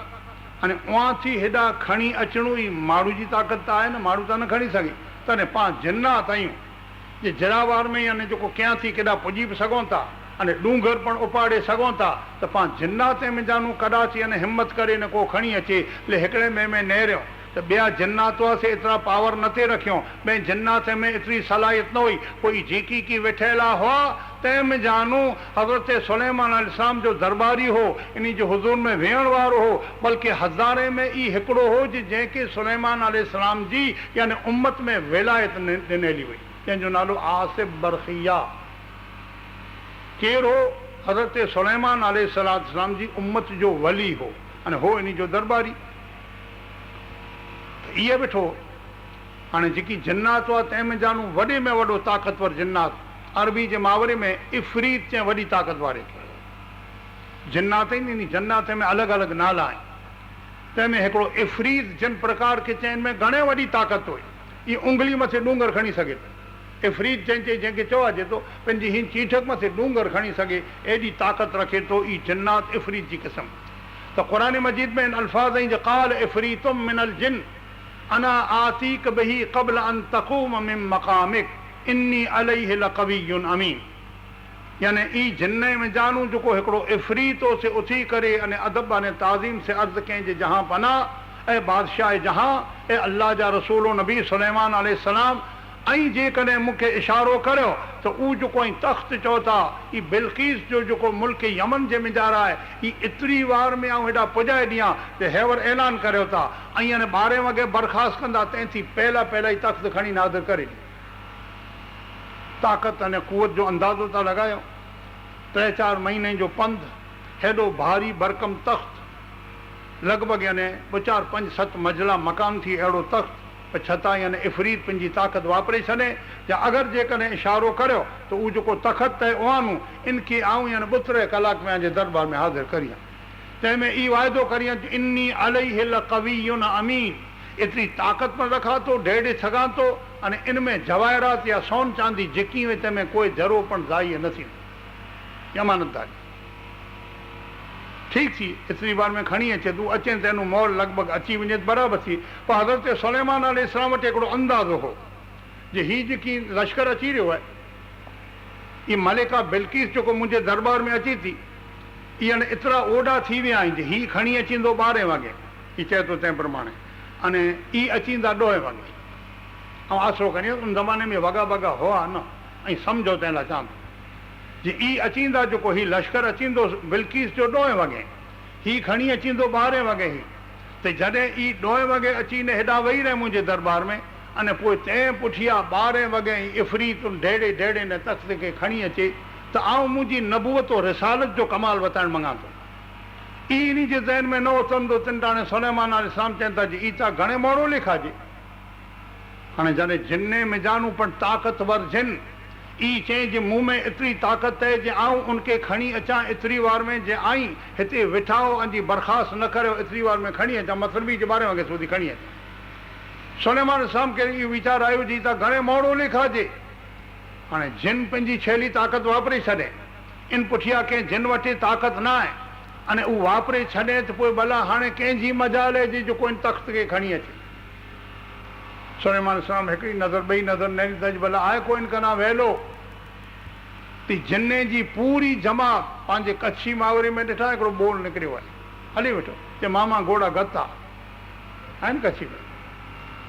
अने उहा थी हेॾा खणी अचणो ई माण्हू जी ताक़त त आहे न, माण्हू त न खणी सघे। तॾहिं पाण जिन्नात आहियूं जे जरावार में यानी जेको कयां थी केॾा पुॼी बि सघूं था अने डूंगर पण उपाड़े सघूं था, त पाण जिन्नात ऐं मिंजानू कॾाची अने हिमत करे न को खणी अचे ले हिकिड़े में नेरियो त ॿिया जिन्नात हुआसीं एतिरा पावर न ते रखियो, ॿिए जिन्नात में एतिरी सलाहियत न हुई, कोई जेकी की वेठेला हुआ तंहिं में जानू हज़रत सुलेमान अलैहिस्सलाम जो दरबारी हो, इन जो हुज़ूर में वेहण वारो हो, बल्कि हज़ारे में ई हिकिड़ो हो जंहिंखे सुलेमान अलैहिस्सलाम जी यानी उम्मत में विलायत ॾिनली हुई, जंहिंजो नालो आसिफ बरखिया। केरु हो? हज़रत सुलेमान अलैहिस्सलाम जी उम्मत जो वली हो अने हो इन जो दरबारी। इहे वेठो हाणे जेकी जिन्नात हुआ तंहिं में जानू वॾे में वॾो ताक़तवर जिन्नात, अरबी जे मावरे में इफ़रीत चए वॾी ताक़त वारे खे। जिन्नात आहिनि, इन जिन्नात में अलॻि अलॻि नाला आहिनि, तंहिंमें हिकिड़ो इफ़रीत जिन प्रकार खे चइनि में घणे वॾी ताक़त हुई, इहा उंगली मथे डूंगर खणी सघे थो। इफ़रीत जंहिंखे चवाइजे थो पंहिंजी हिन चीठक मथे डूंगर खणी सघे, एॾी ताक़त रखे थो ई जिन्नात इफ़रीत जी क़िस्म। त क़ुरान मजीद में इन अल्फाज़ आहिनि क़ाल इफ़रीतुम मिनल जिन अना आतीक बिही क़ब्ल अन तक़ूम मिन मक़ामिक इन्नी अलैहि लक़वियुन अमीन। यानी ई जिन्ने में जानू जेको हिकिड़ो इफ़रीतो से उथी करे अने अदब अने ताज़ीम से अर्ज़ कयईं जे जहां पना ऐं बादशाह जहां ऐं अल्लाह जा रसूल नबी सुलेमान अलैहिस्सलाम, ऐं जेकॾहिं मूंखे इशारो करियो त उहो जेको ऐं तख़्त चओ था ई बिल्कीस जो जेको मुल्क यमन जे मिजार आहे, ई एतिरी वार में आऊं हेॾा पुॼाए ॾियां त हेवर ऐलान करियो था ऐं अने 12 वॻे बर्ख़ास्त कंदा, तंहिं थी पहिला ई तख़्त खणी नाज़िर करे ॾियो। ताक़त अने कुवत जो अंदाज़ो था लॻायो। 3-4 महीने जो पंधु, हेॾो भारी भरकम तख़्त, लॻभॻि यानी 4-5-7 मंज़िला मकान थी अहिड़ो तख़्त, पर छतां यानी इफ़रीत पंहिंजी ताक़त वापरे छॾे या अगरि जेकॾहिं इशारो करियो त उहो जेको तख़्त आहे उहानू इनखे आऊं यानी 32 कलाक में पंहिंजे दरबार में हाज़िर करियां। तंहिंमें ई वाइदो करियां त इन्नी अलैहि लक़वियुन अमीन, एतिरी ताक़त में रखां थो, ढेड़े सघां थो, अने इन में जवाहरात या सोन चांदी जिकी वे तंहिंमें कोई ज़रो पण ज़ाई न थींदो, अमानतदारी। ठीक थी एतिरी बार में खणी अचे तूं अचे तेनू मोल लॻभॻि अची वञे बराबरि थी। पर हज़रत सुलेमान अलैहिस्सलाम वटि हिकिड़ो अंदाज़ो हो जे हीअ जेकी लश्कर अची रहियो आहे, हीअ मलिका बिल्कीस जेको मुंहिंजे दरबार में अचे थी, इहा एतिरा ओॾा थी विया आहिनि जे हीअ खणी अचींदो 12 वॻे, हीअ चए थो तंहिं प्रमाणे, अने ई अचींदा 2 वॻे। ऐं आसिरो खणी उन ज़माने में वॻा हुआ न, ऐं सम्झो तंहिं लाइ चवां थो जे ई अचींदा जेको हीउ लश्कर अचींदो बिल्कीस जो 2 वॻे, हीउ खणी अचींदो 12 वॻे ई, त जॾहिं ई 2 वॻे अची ने हेॾा वेही रहे मुंहिंजे दरबार में, अने पोइ तंहिं पुठियां 12 वॻे ई इफ़रीत ढेड़े ने तख़्त खे खणी अचे, त आऊं मुंहिंजी नबूवत और रिसालत जो कमाल वताइण मङां थो। ई इन जे ज़हन में न उथंदो तिनटाणे सुलेमान अलैहिस्सलाम चवनि था जी ई त घणे मोड़ो लिखाजे। हाणे जॾहिं जिन्ने में जानू पण ताक़तवर जिन ई चई जे मूं में एतिरी ताक़त है जे आऊं उनखे खणी अचां एतिरी वार में, जे आई हिते वेठाओ अंजी बर्ख़ास्त न करियो एतिरी वार में खणी अचां, मतिलबी जे 12 वॻे सूदी खणी अचां। सुलेमान अलैहिस्सलाम खे इहो वीचार आयो जी त घणे मोड़ो लिखाजे। हाणे जिन पंहिंजी छैली ताक़त वापरे छॾे, इन पुठियां कंहिं जिन वटि ताक़त न आहे, अने उहो वापरे छॾे त पोइ भला हाणे कंहिंजी मजाल आहे जी जेको इन तख़्त खे खणी अचे। सुलेमान अलैहिस्सलाम हिकिड़ी नज़र ॿई नज़र नैनी त भला आहे को इन कना वेलो ती जिन्ने जी पूरी जमात पंहिंजे कच्छी मावरे में ॾिठा हिकिड़ो बोल निकिरियो आहे, हली वेठो जे मामा घोड़ा गता आहिनि कच्छी में,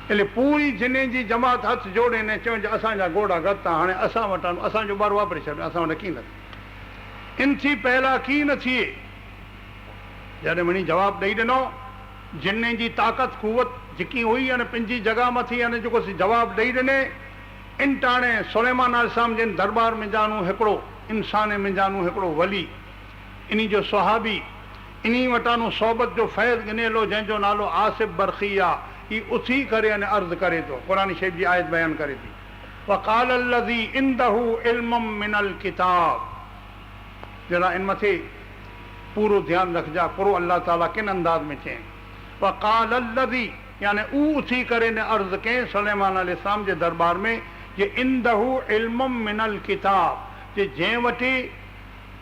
એટલે पूरी जिन्ने जी जमात हथ जोड़े ने चवनि जे असांजा घोड़ा गता, हाणे असां वटां असांजो ॿार वापरे छॾियो, असां वटि की न थिए इन थी पहिला की न थिए। जॾहिं वञी जवाबु ॾेई ॾिनो, जिन्ने जी ताक़त कुवत जेकी हुई अने पंहिंजी जॻह मथी अने जेको जवाबु ॾेई ॾिने, इन टाणे सुलेमान अलैहिस्सलाम जिन दरबार में जानू हिकिड़ो इंसान में जानू हिकिड़ो वली, इन जो सहाबी, इन वटानू सोबत जो फैज़ गिनेलो जंहिंजो नालो आसिफ बरखिया, ही उथी करे अने अर्ज़ करे थो, क़ुरान शरीफ़ जी आयत बयान करे थी, वक़ाल अल्लज़ी इंदहु इल्मुम मिनल किताब। जरा इन मथे पूरो ध्यानु रखजा, पूरो अल्लाह ताला किन अंदाज़ में चए, वक़ाल अल्लज़ी यानी ऊ उथी करे ने अर्ज़ कई सुलेमान अलैहिस्सलाम जे दरबार में जे इंदहु इल्मुम मिनल किताब जे जंहिं वटि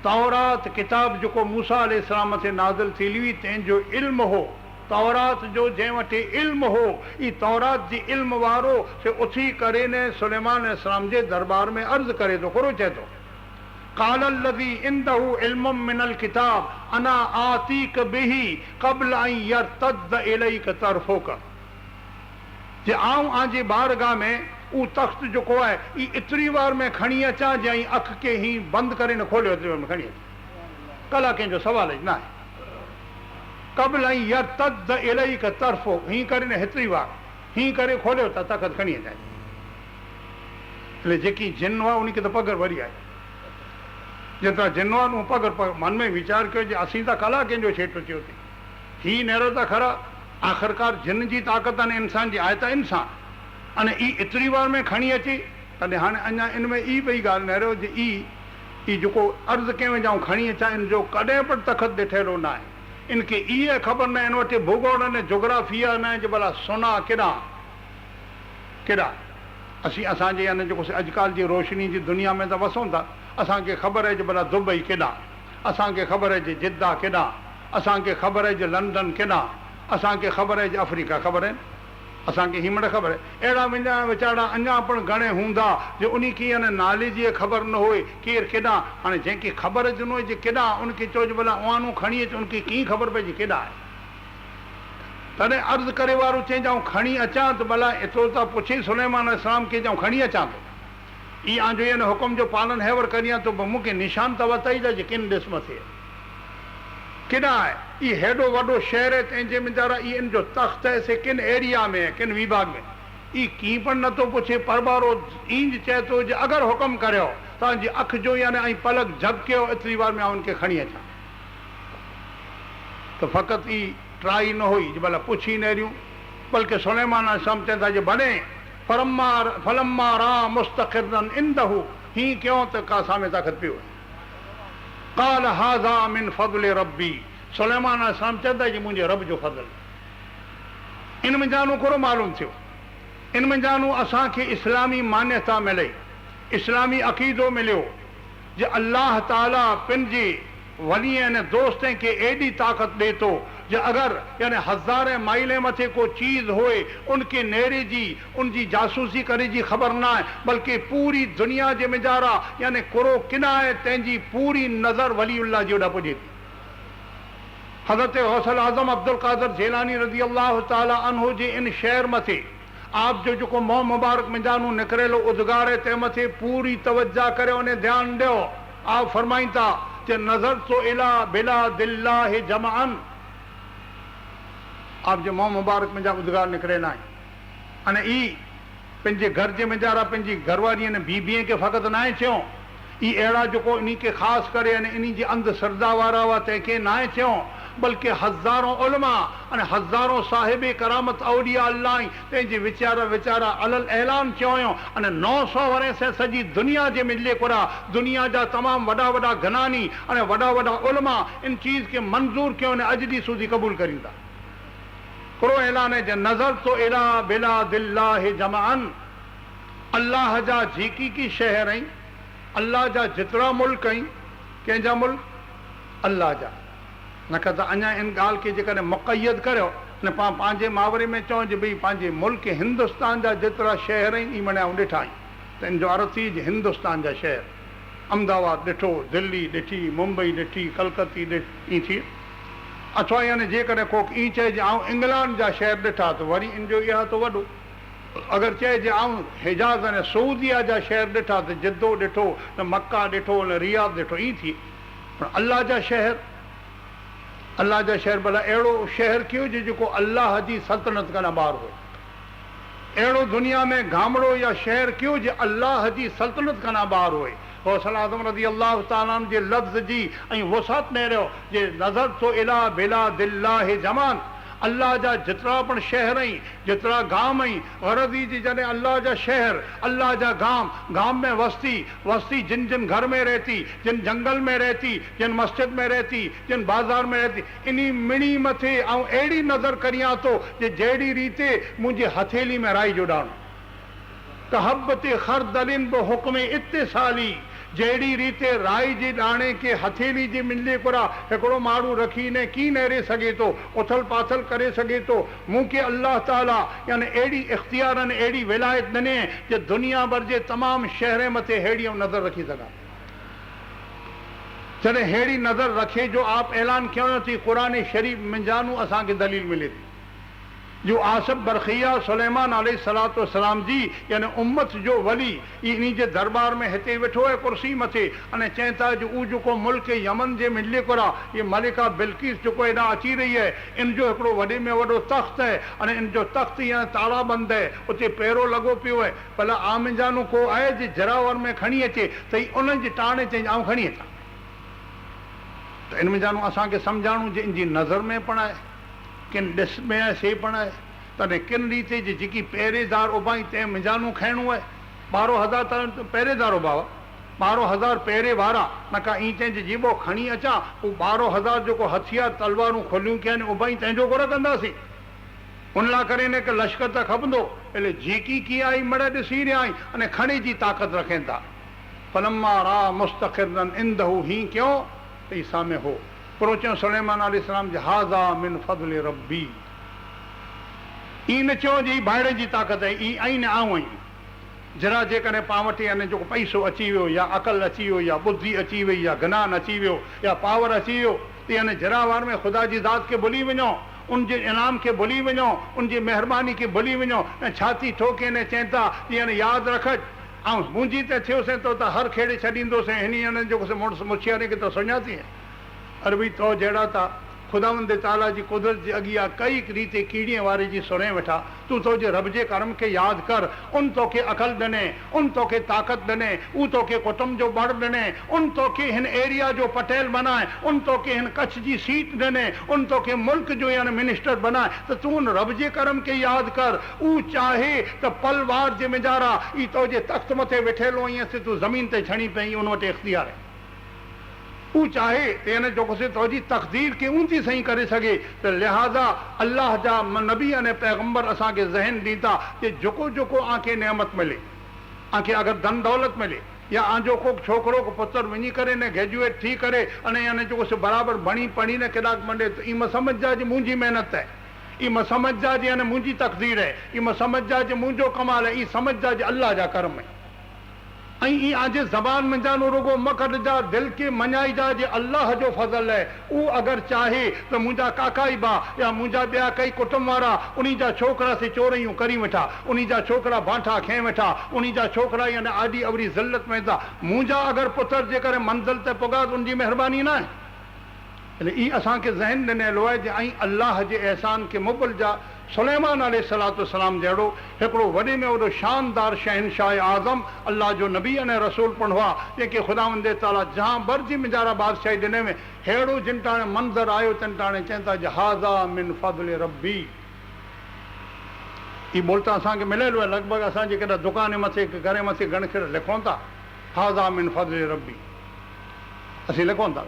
तौरात किताब जेको मूसा अलैहिस्सलाम ते नाज़िल थी हुई तंहिंजो इल्मु हो तौरात जो जंहिं वटि इल्मु हो ई तौरात जी इल्म वारो से उथी करे ने सुलेमान अलैहिस्सलाम जे दरबार में अर्ज़ करे थो कोरो चए थो क़ाल अल्लज़ी इंदहु इल्मुम मिनल किताब अना आतीक बिही क़ब्ल अन यरतद इलैक तरफ़ुक जे आऊं आंजे बारगाह में ऊ तख़्त जेको आहे ई एतिरी वार में खणी अचां जंहिं अख खे ही बंदि करे न खोलियो एतिरी वार में खणी अचां कला कंहिंजो सवाल ई न आहे क़ब्ल अन यरतद इलैक तरफ़ुक हीअं करे न हेतिरी वार हीअं करे खोलियो त तख़्त खणी अचां जेकी जिन आहे उनखे त पगर वरी आहे जेतिरा जिनवान पगर मन में वीचार कयो जे असीं त कला कंहिंजो छेट थियो थी ही नेरो त खरा आख़िरकार जिन जी ताक़त अने इंसान जी आहे त इंसान अने ई एतिरी वार में खणी अचे तॾहिं हाणे अञा इन में ई ॿई ॻाल्हि नेरो जे ई जेको अर्ज़ु कयो वञाऊं खणी अचां इन जो कॾहिं बि तख़त ॾिठेलो न आहे इनखे इहा ख़बर न आहे इन वटि भूगोल अने जोग्राफिया न आहे जे भला सुना केॾां केॾा असांजे यानी जेको अॼुकल्ह जी रोशनी जी दुनिया में त वसूं था असांखे ख़बर आहे जे भला दुबई केॾां असांखे ख़बर आहे जे जिद्दा केॾां असांखे ख़बर आहे जे लंडन केॾां असांखे ख़बर आहे जे अफ्रीका ख़बर आहिनि असांखे हींअर ख़बर आहे अहिड़ा मुंहिंजा वीचारा अञा पिणु घणे हूंदा जो उन खे यानी नाले जी ख़बर न हुई केरु केॾां हाणे जंहिंखे ख़बर ज न हुई जे केॾां उनखे चओ जे भला उहानो खणी अचु उनखे कीअं ख़बर पए जे केॾां आहे तॾहिं अर्ज़ु करे वारो चइजाऊं खणी अचां त भला एतिरो त पुछे सुलेमान अलैहिस्सलाम खे जाऊं खणी अचां थो ई आंजो इन हुकुम जो पालन हैवर करियां तो मूंखे निशान त वताई जा जे किन ॾिस मथे केॾां आहे ई हेॾो वॾो शहर आहे तंहिंजे वीचारा ई इन जो तख़्त आहे से किन एरिया में किन विभाग में ई कीअं पण नथो पुछे परबारो ईंज चए थो जे अगरि हुकुम करियो तव्हांजी अखि जो यानी ऐं पलक झपकियो एतिरी वार में आउं उनखे खणी अचां त फ़क़ति ई ट्राई न हुई जे भला पुछी नेरियूं बल्कि सुलेमान अलैहिस्सलाम चवनि था जे भले फलम्मा रा मुस्तक़िरन इंदहु हीअं कयो त का सामे ताक़त पियो क़ाल हाज़ा मिन फ़ज़्लि रब्बी सुलेमान अलैहिस्सलाम चवंदा जे मुंहिंजे रब जो फज़ल इन में जानू कोरो मालूम थियो इन में जानू असांखे इस्लामी मान्यता मिले इस्लामी अक़ीदो मिलियो जे अल्लाह ताला पंहिंजे वली ऐं दोस्तनि खे एॾी ताक़त ॾिए थो जे अगरि यानी हज़ारे माइले मथे को चीज़ होए उनखे नेरे जी उनजी जासूसी करे जी ख़बर न आहे बल्कि पूरी दुनिया जे मिजारा यानी कुरो किना आहे तंहिंजी पूरी नज़र वलीउल्लाह जी ओॾा पुॼे थी हज़रत गौसल आज़म अब्दुल क़ादिर जेलानी रज़ी अल्लाह ताला अन्हु जे इन शहर मथे आप जो जेको मोह मुबारक मिजानू निकिरेलो उद्गारे तंहिं मथे पूरी तवज्जा करे उन ध्यानु ॾियो आप फरमाईं था जे नज़र तो इला बिला दिल्लाह जमअन आप जो मोह मुबारक में जा उद्गार निकिरे न आहे अने ई पंहिंजे घर जे मिजारा पंहिंजी घरवारी ने बीबीअ खे फ़क़ति न आहे चयो ई अहिड़ा जेको इन खे ख़ासि करे अने इन जी अंध श्रद्धा वारा हुआ तंहिंखे न आहे चयो बल्कि हज़ारों उलमा अने हज़ारों साहिब करामत औलिया अल्लाह तंहिंजे वीचारा अलल ऐलान चयो हुयो अने 900 वरे से सॼी दुनिया जे मिले कुरा दुनिया जा तमामु वॾा वॾा गनानी अने वॾा वॾा उलमा इन चीज़ खे मंज़ूर कयो अने अॼु ॾींहुं सूदी क़बूल करींदा हिकिड़ो ऐलान आहे जे नज़र तो इला बिला दिल्लाह जमअन अल्लाह जा जेकी की शहर आहिनि अल्लाह जा जेतिरा मुल्क आहिनि कंहिंजा मुल्क अल्लाह जा न क त अञा इन ॻाल्हि खे जेकॾहिं मुक़यद करियो न पंहिंजे मावरे में चओ जे भई पंहिंजे मुल्क हिंदुस्तान जा जेतिरा शहर आहिनि ई मना आऊं ॾिठा आहिनि त इन जो अर्थ थी जे हिंदुस्तान जा शहर अहमदाबाद ॾिठो दिल्ली ॾिठी मुंबई ॾिठी कलकती ॾिठी थी अथवा यानी जेकॾहिं को ईअं चए जे आऊं इंग्लैंड जा शहर ॾिठा त वरी इन जो इहा थो वॾो अगरि चए जे आऊं हिजाज़ अने सऊदिया जा शहर ॾिठा त जिद्दो ॾिठो त मक्का ॾिठो न रियाद ॾिठो ईअं थी पर अल्लाह जा शहर भला अहिड़ो शहर कयो जेको अल्लाह जी सल्तनत खां ॿाहिरि हो अहिड़ो दुनिया में गामड़ो या शहर कयो जे अल्लाह जी सल्तनत खां ॿाहिरि हुए गौसल आज़म रज़ी अल्लाह ताला जे लफ़्ज़ जी ऐं वसात नेरियो जे नज़र तो इला बिला दिल्लाह जमान अल्लाह जा जितरा पण शहर आई जितरा गांव आई गरदी जी जने अल्लाह जा शहर अल्लाह जा गांव में वस्ती जिन जिन घर में रहती जिन जंगल में रहती जिन मस्जिद में रहती जिन बाजार में रहती इन्हीं मिणी मथे ऐं अहिड़ी नज़र करियां तो जे जहिड़ी रीते मुंहिंजे हथेली में राई जो ॾाणो कहबते खरदलिन बो हुक्म इत्तिसाली जहिड़ी रीते राई जे दाणे के हथेली जे मिले कुरा हिकिड़ो माण्हू रखी ने की नेरे सघे थो उथल पाथल करे सघे थो मूंखे अल्लाह ताला यानी अहिड़ी इख्तियारनि अहिड़ी विलायत ॾिने जे दुनिया भर जे तमामु शहर मथे अहिड़ी नज़र रखी सघां जॾहिं अहिड़ी नज़र रखे जो आप ऐलान कयो थी क़ुरान शरीफ़ मिंजानू असांखे दलील मिले थी जो आसिफ बरखिया सुलेमान अलैहिस्सलातु वस्सलाम जी यानी उम्मत जो वली इन्हीं जे दरबार में हिते वेठो है कुर्सी मथे अने चवनि था जो ऊ जेको मुल्क यमन जे मिले कुरा ये मलिका बिल्किस जेको हेॾां अची रही है इन जो हिकिड़ो वॾे में वॾो तख़्त है अने इन जो तख़्त यानी तालाबंद है उते पहिरो लॻो पियो है भला आमिजानो को आहे जे जरावर में खणी अचे त ई उन्हनि जे टाणे चई आऊं खणी अचां त इन में जानो असांखे सम्झाइणो जे इन जी नज़र में पण आहे किन ॾिस में आहे से पण आहे तॾहिं किन रीते जी जेकी पहिरेदार उबाई तंहिं मिजानू खाइणो आहे 12,000 त पहिरेदार उबावा 12,000 पहिरे वारा न का ईं चई जीबो खणी अचां उहो 12,000 जेको हथियार तलवारूं खोलियूं कया आहिनि उबाई तंहिंजो घुर कंदासीं उन लाइ करे हिन खे लश्कर त खपंदो एले जेकी कीअं आई मड़ ॾिसी रहिया आहीं अने खणी जी ताक़त रखनि था फलम्मा रा मुस्तक़िरन इंदहु हीअं कयो त ई सामे हो पर चयो सुलेमान अलैहिस्सलाम जे हाज़ा मिन फज़्ल रब्बी ई न चयो जी भाइड़े जी ताक़त आहे ई आई न आऊं आई जरा जेकॾहिं पां वटि यानी जेको पैसो अची वियो या अक़ल अची वियो या बुद्धि अची वई या ज्ञान अची वियो या पावर अची वियो त यानी जरावार में ख़ुदा जी ज़ात खे भुली वञो उनजे इनाम खे भुली वञो उनजी महिरबानी खे भुली वञो ऐं छाती ठोके ने चवनि था यानी यादि रख ऐं मुंहिंजी त थियोसीं तो त हर खेड़े छॾींदोसीं हिन यानी जेको मुड़ुसु मुछियारे खे त सुञाती अरबी तो जहिड़ा था खुदावंद ताला जी कुदरत जे अॻियां कई रीते कीड़ीअ वारे जी सुणे वेठा तूं तोजे रब जे करम खे यादि कर उन तोखे अक़ल ॾिने उन तोखे ताक़त ॾिने ऊ तोखे कुटुंब जो बड़ ॾिने उन तोखे हिन एरिया जो पटेल बनाए उन तोखे हिन कच्छ जी सीट ॾिने उन तोखे मुल्क जो यानी मिनिस्टर बनाए त तूं उन रब जे करम खे यादि कर ऊ चाहे त पलवार जे मिजारा ई तोजे तख़्त मथे वेठेलो ईअं से तूं ज़मीन ते छणी पई उन वटि इख्तियार आहे ऊ चाहे तेन जेको से तोजी तक़दीर खे ऊंची सही करे सघे त लिहाज़ा अल्लाह जा नबी अने पैगंबर असांखे ज़हन ॾींदा कि जेको जेको आंखे नेमत मिले आंखे अगरि धन दौलत मिले या आंजो को छोकिरो को पुत्र वञी करे ने ग्रेजुएट थी करे अने यानी जेको से बराबरि भणी पढ़ी ने किलाक मंडे त ई समझ जा जी मुंहिंजी महिनत आहे ई समझ जा जी यानी मुंहिंजी तक़दीर आहे ई समझ जा जी मुंहिंजो कमाल आहे ई समझ जा जी अल्लाह जा करम आहे ऐं ई आजे ज़बान में जानो रुगो मकड़ जा दिल के मञाई जा जे अल्लाह जो फज़ल है ऊ अगर चाहे तो मुंहिंजा काकाई बा या मुंहिंजा ॿिया कई कुटुंब वारा उन्हीं जा छोकरा से चोरियूं करी वेठा उन्हीं जा छोकरा बांठा खै वेठा उन्हीं जा छोकरा यानी आडी अवरी ज़िल्लत में था मुंहिंजा अगर पुत्र जेकर मंज़िल ते पुगा तो उनजी महिरबानी न आहे ई असांखे ज़हन ॾिनल आहे जे ऐं अल्लाह जे एहसान के मुबल जा सुलेमान अलैहिस्सलातु वस्सलाम जहिड़ो हिकिड़ो वॾे में वॾो शानदार शहनशाह आज़म अल्लाह जो नबी अने रसूल पण हुआ जेके ख़ुदावंद ताला जहां भरजी मिजारा बादशाही ॾिने में अहिड़ो जिन टाणे मंज़र आयो तिन टाणे चवनि था हाज़ा मिन फज़्ल रब्बी ही बोल त असांखे मिलियलु आहे लॻभॻि असांजे केॾा दुकान मथे घर मथे गणखेड़ लिखूं था हाज़ा मिन फज़्ल रब्बी असीं लिखूं था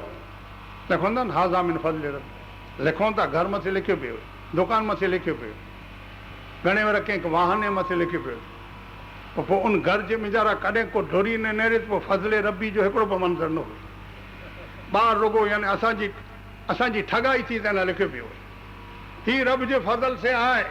न हाज़ा मिन फज़्ल रब्बी लिखूं था घर मथे लिखियो पियो दुकान मथे लिखियो पियो घणे वारा कंहिं वाहन मथे लिखियो पियो पोइ उन घर जे मिजारा कॾहिं को ढोरी न नेरे पोइ फज़ले रबी जो हिकिड़ो बि मंज़र न हुयो ॿार रुगो यानी असांजी ठगाई थी त न लिखियो पियो ही रब जे फज़ल से आहे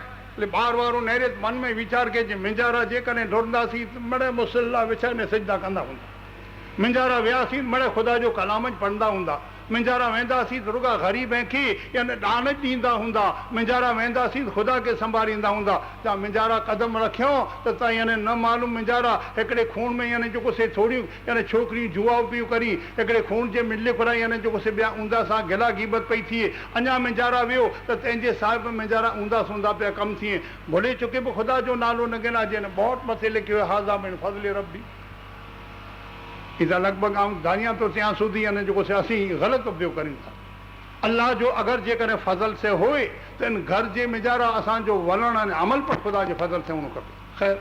ॿार वारो नेरे मन में वीचार के जे मिंजारा जेकॾहिं ढुरंदासीं मड़े मुसल्ला विछाए में सजदा कंदा हूंदा मिंजारा वियासीं मड़े ख़ुदा जो कलाम पढ़ंदा हूंदा मिंजारा वेंदासीं त रुगा ग़रीब ऐं खे यानी दान ॾींदा हूंदा मिंजारा वेंदासीं त ख़ुदा खे संभालींदा हूंदा त मिंजारा कदम रखियो त तव्हां यानी न मालूम मिंजारा हिकिड़े खून में यानी जेको से थोरियूं यानी छोकिरियूं जुआ पियूं करी हिकिड़े खून जे मिले घुराई यानी जेको से ॿिया ऊंदा सां गिला ग़ीबत पई थिए अञा मिंजारा वियो त तंहिंजे साहिब मिंजारा ऊंदा सूंदा पिया कमु थिए भुले चुके बि ख़ुदा जो नालो न गिना जंहिं बहुत मथे लिखियो हाज़ा मिन फज़्ल रब्बी ई त लॻभॻि आउं दानिया थो थियां सूदी यानी जेको से असीं ग़लति उपयोग कयूं था अल्लाह जो अगर जेकॾहिं फज़ल से होए त इन घर जे मिजारा असांजो वलण ऐं अमल पर ख़ुदा जे फज़ल से हुअणु खपे। ख़ैर,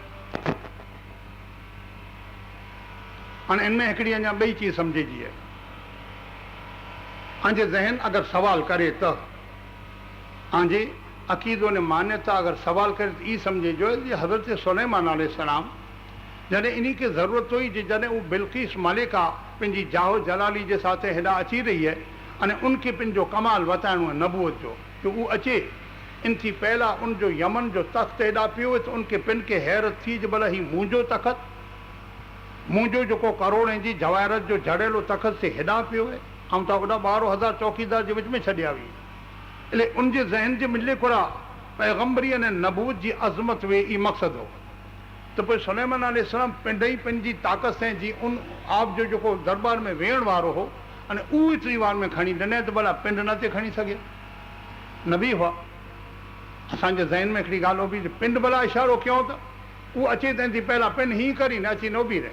हाणे इनमें हिकिड़ी अञा ॿई चीज़ सम्झिजी आहे। पंहिंजे ज़हन अगरि सवाल करे त पंहिंजे अक़ीदो ने मान्यता अगरि सवाल करे त ई सम्झिजो जे हज़रत सुलेमान अलैहिस्सलाम जॾहिं इन खे ज़रूरत हुई जॾहिं उहो बिल्किस मालिका पंहिंजी जाहो जलाली जे साथ हेॾा अची रही है अने उनखे पंहिंजो कमाल वताइणो आहे नबूअत जो कि उहो अचे इन थी पहला उनजो यमन जो तख़्त हेॾा पियो त उनखे पिन खे हैरत थी जो भला ही मुंहिंजो तख़्त, मुंहिंजो जेको करोड़नि जी जवाहरत जो जड़ियलो तख़्त से हेॾा पियो आहे ऐं त वॾा 12,000 चौकीदार जे विच में छॾिया हुई। એટલે उनजे ज़हन जे मिले कोरा पैगम्बरी अने नबूत जी अज़मत वे ई मक़सदु हो त पोइ सुलेमान अलैहिस्सलाम पिंड ई पंहिंजी ताक़त सां जी उन आप जो जेको दरबार में वेहण वारो हो अने उहो एतिरी वार में खणी ॾिने त भला पिंड न ते खणी सघे न बि हुआ। असांजे ज़हन में हिकिड़ी ॻाल्हि हो बि पिंड भला इशारो कयूं त उहो अचे तंहिं पहिला पिन ही करी न अची न बि रहे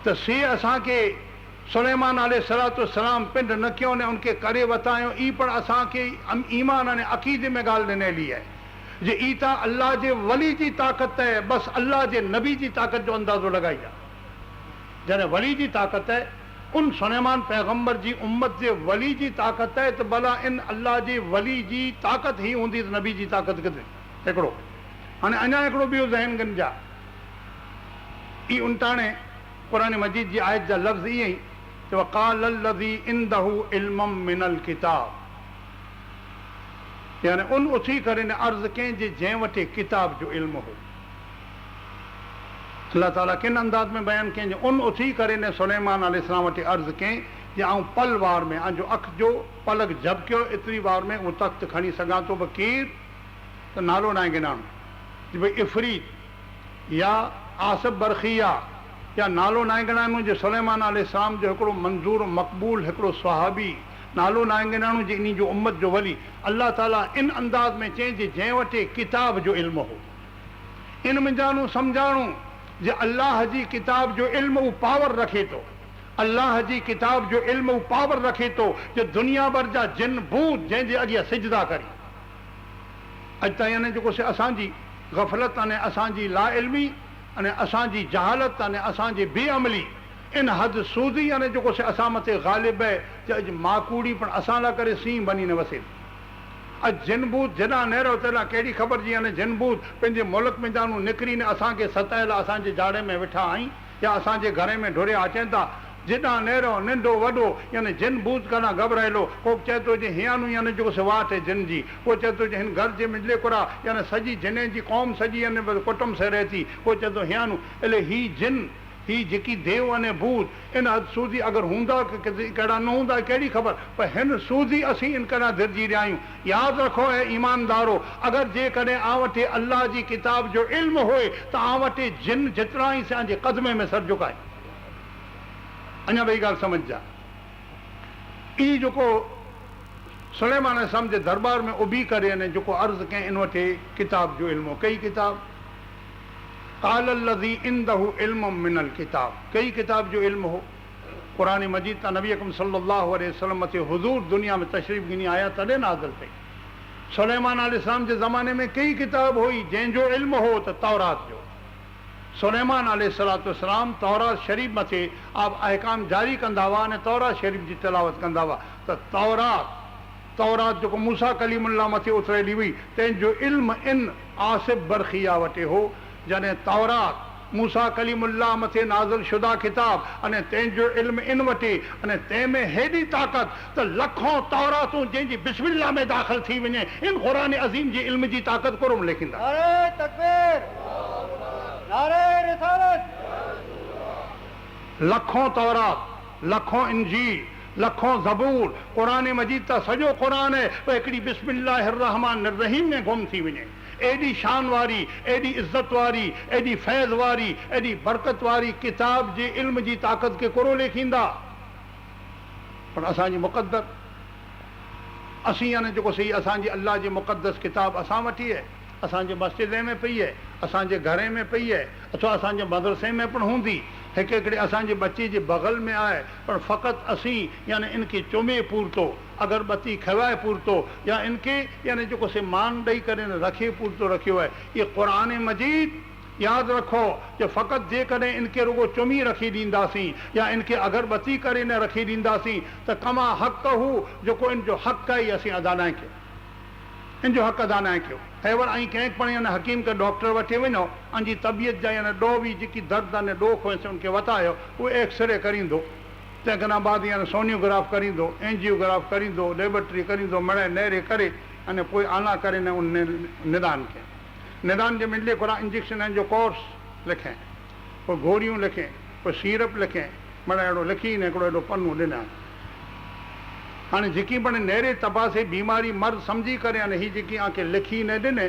त से असांखे सुलेमान अलैहिस्सलाम पिंड न कयो ने उनखे करे वतायो ई पण असांखे ईमान अने अक़ीदे में ॻाल्हि ॾिनैली आहे जे ई त अल्लाह जे वली जी ताक़त है, बसि अल्लाह जे नबी जी ताक़त जो अंदाज़ो लॻाई आहे। जॾहिं वली जी ताक़त है उन सुलेमान पैगम्बर जी उम्मत जे वली जी ताक़त है त भला इन अल्लाह जे वली जी ताक़त ही हूंदी त नबी जी ताक़त किथे हिकिड़ो। हाणे अञा हिकिड़ो ॿियो ज़हन गंजा ई उनटाणे क़ुरान मजीद जी आयत जा लफ़्ज़ ईअं ई त वक़ाल लज़ी इंदहु इल्मुम मिनल किताब, यानी उन उथी करे ने अर्ज़ कयईं जे जंहिं वटि किताब जो इल्मु हो। अल्लाह ताला किन अंदाज़ में बयानु कयईं जो उन उथी करे ने सुलेमान अलैहिस्सलाम वटि अर्ज़ कयईं जे आउं पल वार में जो अख जो पलक झपकियो एतिरी वार में उहो तख़्त खणी सघां थो बि केरु त नालो न आहे गिनाणो जी भई इफ़रीत या आसिफ बरखिया या नालो न आहे गिनाणो जे सुलेमान अलैहिस्सलाम जो हिकिड़ो मंज़ूर मक़बूल हिकिड़ो सहाबी नालो न आहे गिनाणो जे इन जो उम्मत जो वली। अल्लाह ताला इन अंदाज़ में चयईं जे जंहिं वटि किताब जो इल्मु हो। इन में ॼाणूं सम्झाणो जे अल्लाह जी किताब जो इल्मु उहो पावर रखे थो, अल्लाह जी किताब जो इल्मु उहो पावर रखे थो जो दुनिया भर जा जिन भूत जंहिंजे अॻियां सिजदा करी। अॼु ताईं यानी जेको असांजी गफ़लत अने असांजी ला इल्मी अने असांजी जहालत अने असांजी बेअमली इन हद सूज़ी यानी जेको असां मथे ग़ालिब आहे जे अॼु माकूड़ी पण असां लाइ करे सीं बनी न वसे। अॼु जिनबूत जॾां नहरो तेॾां कहिड़ी ख़बर जी यानी जिनबूत पंहिंजे मुल्क में ॼाणूं निकिरी ने असांखे सतायल असांजे जाड़े में वेठा आहीं या असांजे घर में ढुरिया अचनि था। जिॾां नहरो नंढो वॾो यानी जिन बूत कॾां घबरायलो, को चए थो जे हियानू यानी जेको वाट आहे जिन जी, को चए थो जे हिन घर जे मिले कुरा यानी सॼी जिन जी क़ौम सॼी यानी कुटुंब से रहे थी, को चए थो हियानू। एले ही जिन ही जेकी देव अने भूत इन हद सूज़ी अगरि हूंदा कहिड़ा न हूंदा कहिड़ी ख़बर, पर हिन सूज़ी असीं इन कॾां दिरजी रहिया आहियूं। यादि रखो ऐं ईमानदारो, अगरि जेकॾहिं आं वटि अल्लाह जी किताब जो इल्मु हुए त आं वटि जिन जेतिरा ई असांजे क़दमे में सर झुकाए। अञा ॿई ॻाल्हि सम्झा, ई जेको सुलेमान अलैहिस्सलाम जे दरबार में उभी करे अने जेको अर्ज़ु कयईं इन वटि किताब जो इल्मु, कई किताब क़ाल लज़ी इंदहु इल्मुम मिनल किताब, कई किताब जो इल्मु हो। क़ुरान मजीद त नबी अकरम सल्लल्लाहु अलैहि वसल्लम मथे हुज़ूर दुनिया में तशरीफ़ गिनी आया तॾहिं नाज़िल कई। सुलेमान अलैहिस्सलाम जे ज़माने में कई किताब हुई जंहिंजो इल्मु हो त तौरात जो। सुलेमान अलैहिस्सलाम तौरात शरीफ़ मथे आप अहकाम जारी कंदा हुआ अने तौरात शरीफ़ जी तिलावत कंदा हुआ त तौरात जेको मूसा कलीमुल्लाह मथे उतरेली हुई तंहिंजो इल्मु इन आसिफ बरखिया वटि हो। जॾहिं तौरात मूसा कलीमुल्लाह मथे नाज़िल शुदा किताब अने तंहिंजो इल्मु इन वटि अने तंहिं में हेॾी ताक़त त लखों तौरातूं जंहिंजी बिस्मिल्लाह में दाख़िल थी वञे इन क़ुरान अज़ीम जी इल्म जी ताक़त कोरम लिखंदा। नारे तकबीर, नारे रिसालत। लखों तौरात, लखों इंजील, लखों ज़बूर, क़ुरान मजीद त सॼो क़ुरान आहे पर हिकिड़ी बिस्मिल्लाहिर रहमानिर रहीम में गुम थी वञे। एॾी शान वारी, एॾी इज़त वारी, एॾी फैज़ वारी, एॾी बरकत वारी किताब जे इल्म जी ताक़त खे कोरो लेखींदा। पर असांजी मुक़द्दर असीं यानी जेको सही असांजी अल्लाह जी मुक़द्दस किताब असां वठी आहे, असांजे मस्जिद में पई आहे, असांजे घर में पई आहे अथवा असांजे मदरसे में पिणु हूंदी हिकिड़े असांजे बच्चे जे बगल में आहे पर फ़क़ति असीं यानी इनखे चुमे पूरतो अगरबत्ती खवाए पूरतो या इनखे यानी जेको से मान ॾेई करे रखे पूरतो रखियो आहे। इहे क़ुर मजीद यादि रखो जो फ़क़ति जेकॾहिं इनखे रुगो चुमी रखी ॾींदासीं या इनखे अगरबत्ती करे न रखी ॾींदासीं त कमा हक़ हू जेको इन जो हक़ आहे असीं अदा न कयो, इन जो हक़ अदा न कयो। हैवर ऐं कंहिं पण यानी हकीम के डॉक्टर वठी वञो अंजी तबियत जा यानी ॾोह बि जेकी दर्द अने ॾोह हुयसि उनखे वतायो उहो एक्सरे करींदो, तंहिंखां बाद यानी सोनियोग्राफ करींदो, एंजियोग्राफ करींदो, लेबोरेटरी करींदो, मड़े नेरे करे अने पोइ आला करे न उन निदान खे निदान जे मिले कोरा इंजेक्शन जो कोर्स लिखें, पोइ गोरियूं लिखें, पोइ सीरप लिखें, मड़े अहिड़ो लिखी न हिकिड़ो एॾो पन्नो ॾिना। हाणे जेकी पण नेरे तपासे बीमारी मर्द सम्झी करे अने हीअ जेकी आंखे लिखी न ॾिने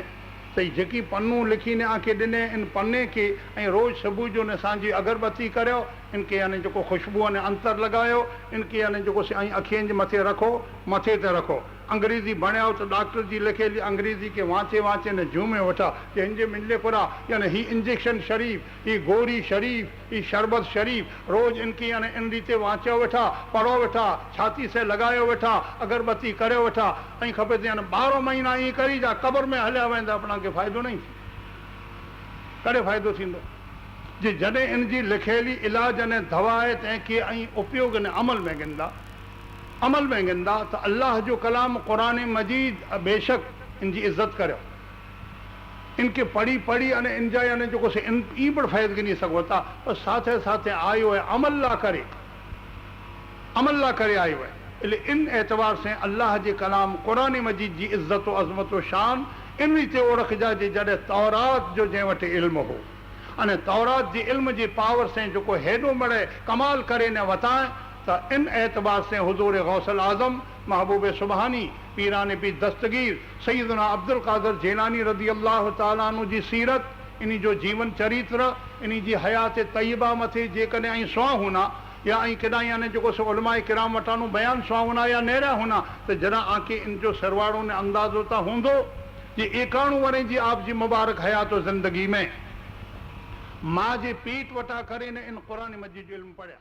त हीअ जेकी पन्नू लिखी न आंखे ॾिने इन पन्ने खे ऐं रोज़ु सुबुह जो न असांजी अगरबत्ती करियो, इनखे यानी जेको ख़ुशबू अने अंतर लॻायो, इनखे यानी जेको ऐं अखियुनि जे मथे रखो, मथे ते रखो। अंग्रेज़ी बणियो त डॉक्टर जी लिखियलु अंग्रेज़ी खे वाचे वाचे न जूमे वठा कि हिन जे मिले कोरा यानी हीअ इंजेक्शन शरीफ़, हीअ गोरी शरीफ़, हीअ शरबत शरीफ़ रोज़ु इनखे यानी इन रीते वाचियो वेठा, पढ़ो वेठा, छाती से लॻायो वेठा, अगरबत्ती करियो वेठा ऐं खपे त यानी 12 महीना ईअं करी जा क़बर में हलिया वेंदा पाण खे फ़ाइदो न थींदो, कॾहिं फ़ाइदो थींदो जे जॾहिं इन जी लिखियली इलाज अने दवा आहे तंहिंखे ऐं उपयोग अने अमल में गिंदा त अल्लाह जो कलाम क़ुर मजीद बेशक इन जी इज़त करियो, इनके पढ़ी अने इन जा यानी जेको से इन ई पण फ़ाइदो गिनी सघो था, पर साथे साथे आयो है अमल ला करे आयो है। इसलिए इन एतबार से अल्लाह जे कलाम क़ुर मजीद जी इज़्ज़त व अज़मत व शान इन रीते ओळखजा जे जॾहिं तौरात जो जंहिं वटि इल्म हो अने तौरात जे इल्म जे पावर से जेको हेॾो मड़े कमाल करे न वताए त इन एतबार से हुज़ूर गौसल आज़म महबूब सुबहानी पीराने पीर दस्तगीर सैयदना अब्दुल कादिर जेलानी रज़ी अल्लाह तआला अन्हु जी सीरत, इन जो जीवन चरित्र, इन जी हयात तय्यबा मथे जेकॾहिं ऐं सुहावना या ऐं केॾा यानी जेको सो उलमाए किराम वटानो बयान सुहावना या नेरा होना त जरा आंखे इन जो सरवाड़ो ने अंदाज़ो त हूंदो जे 91 वरे जी आप जी मुबारक हयात ज़िंदगी में मां जे पीठ वटा करे ने इन क़ुर मजीद जो इल्म पढ़िया।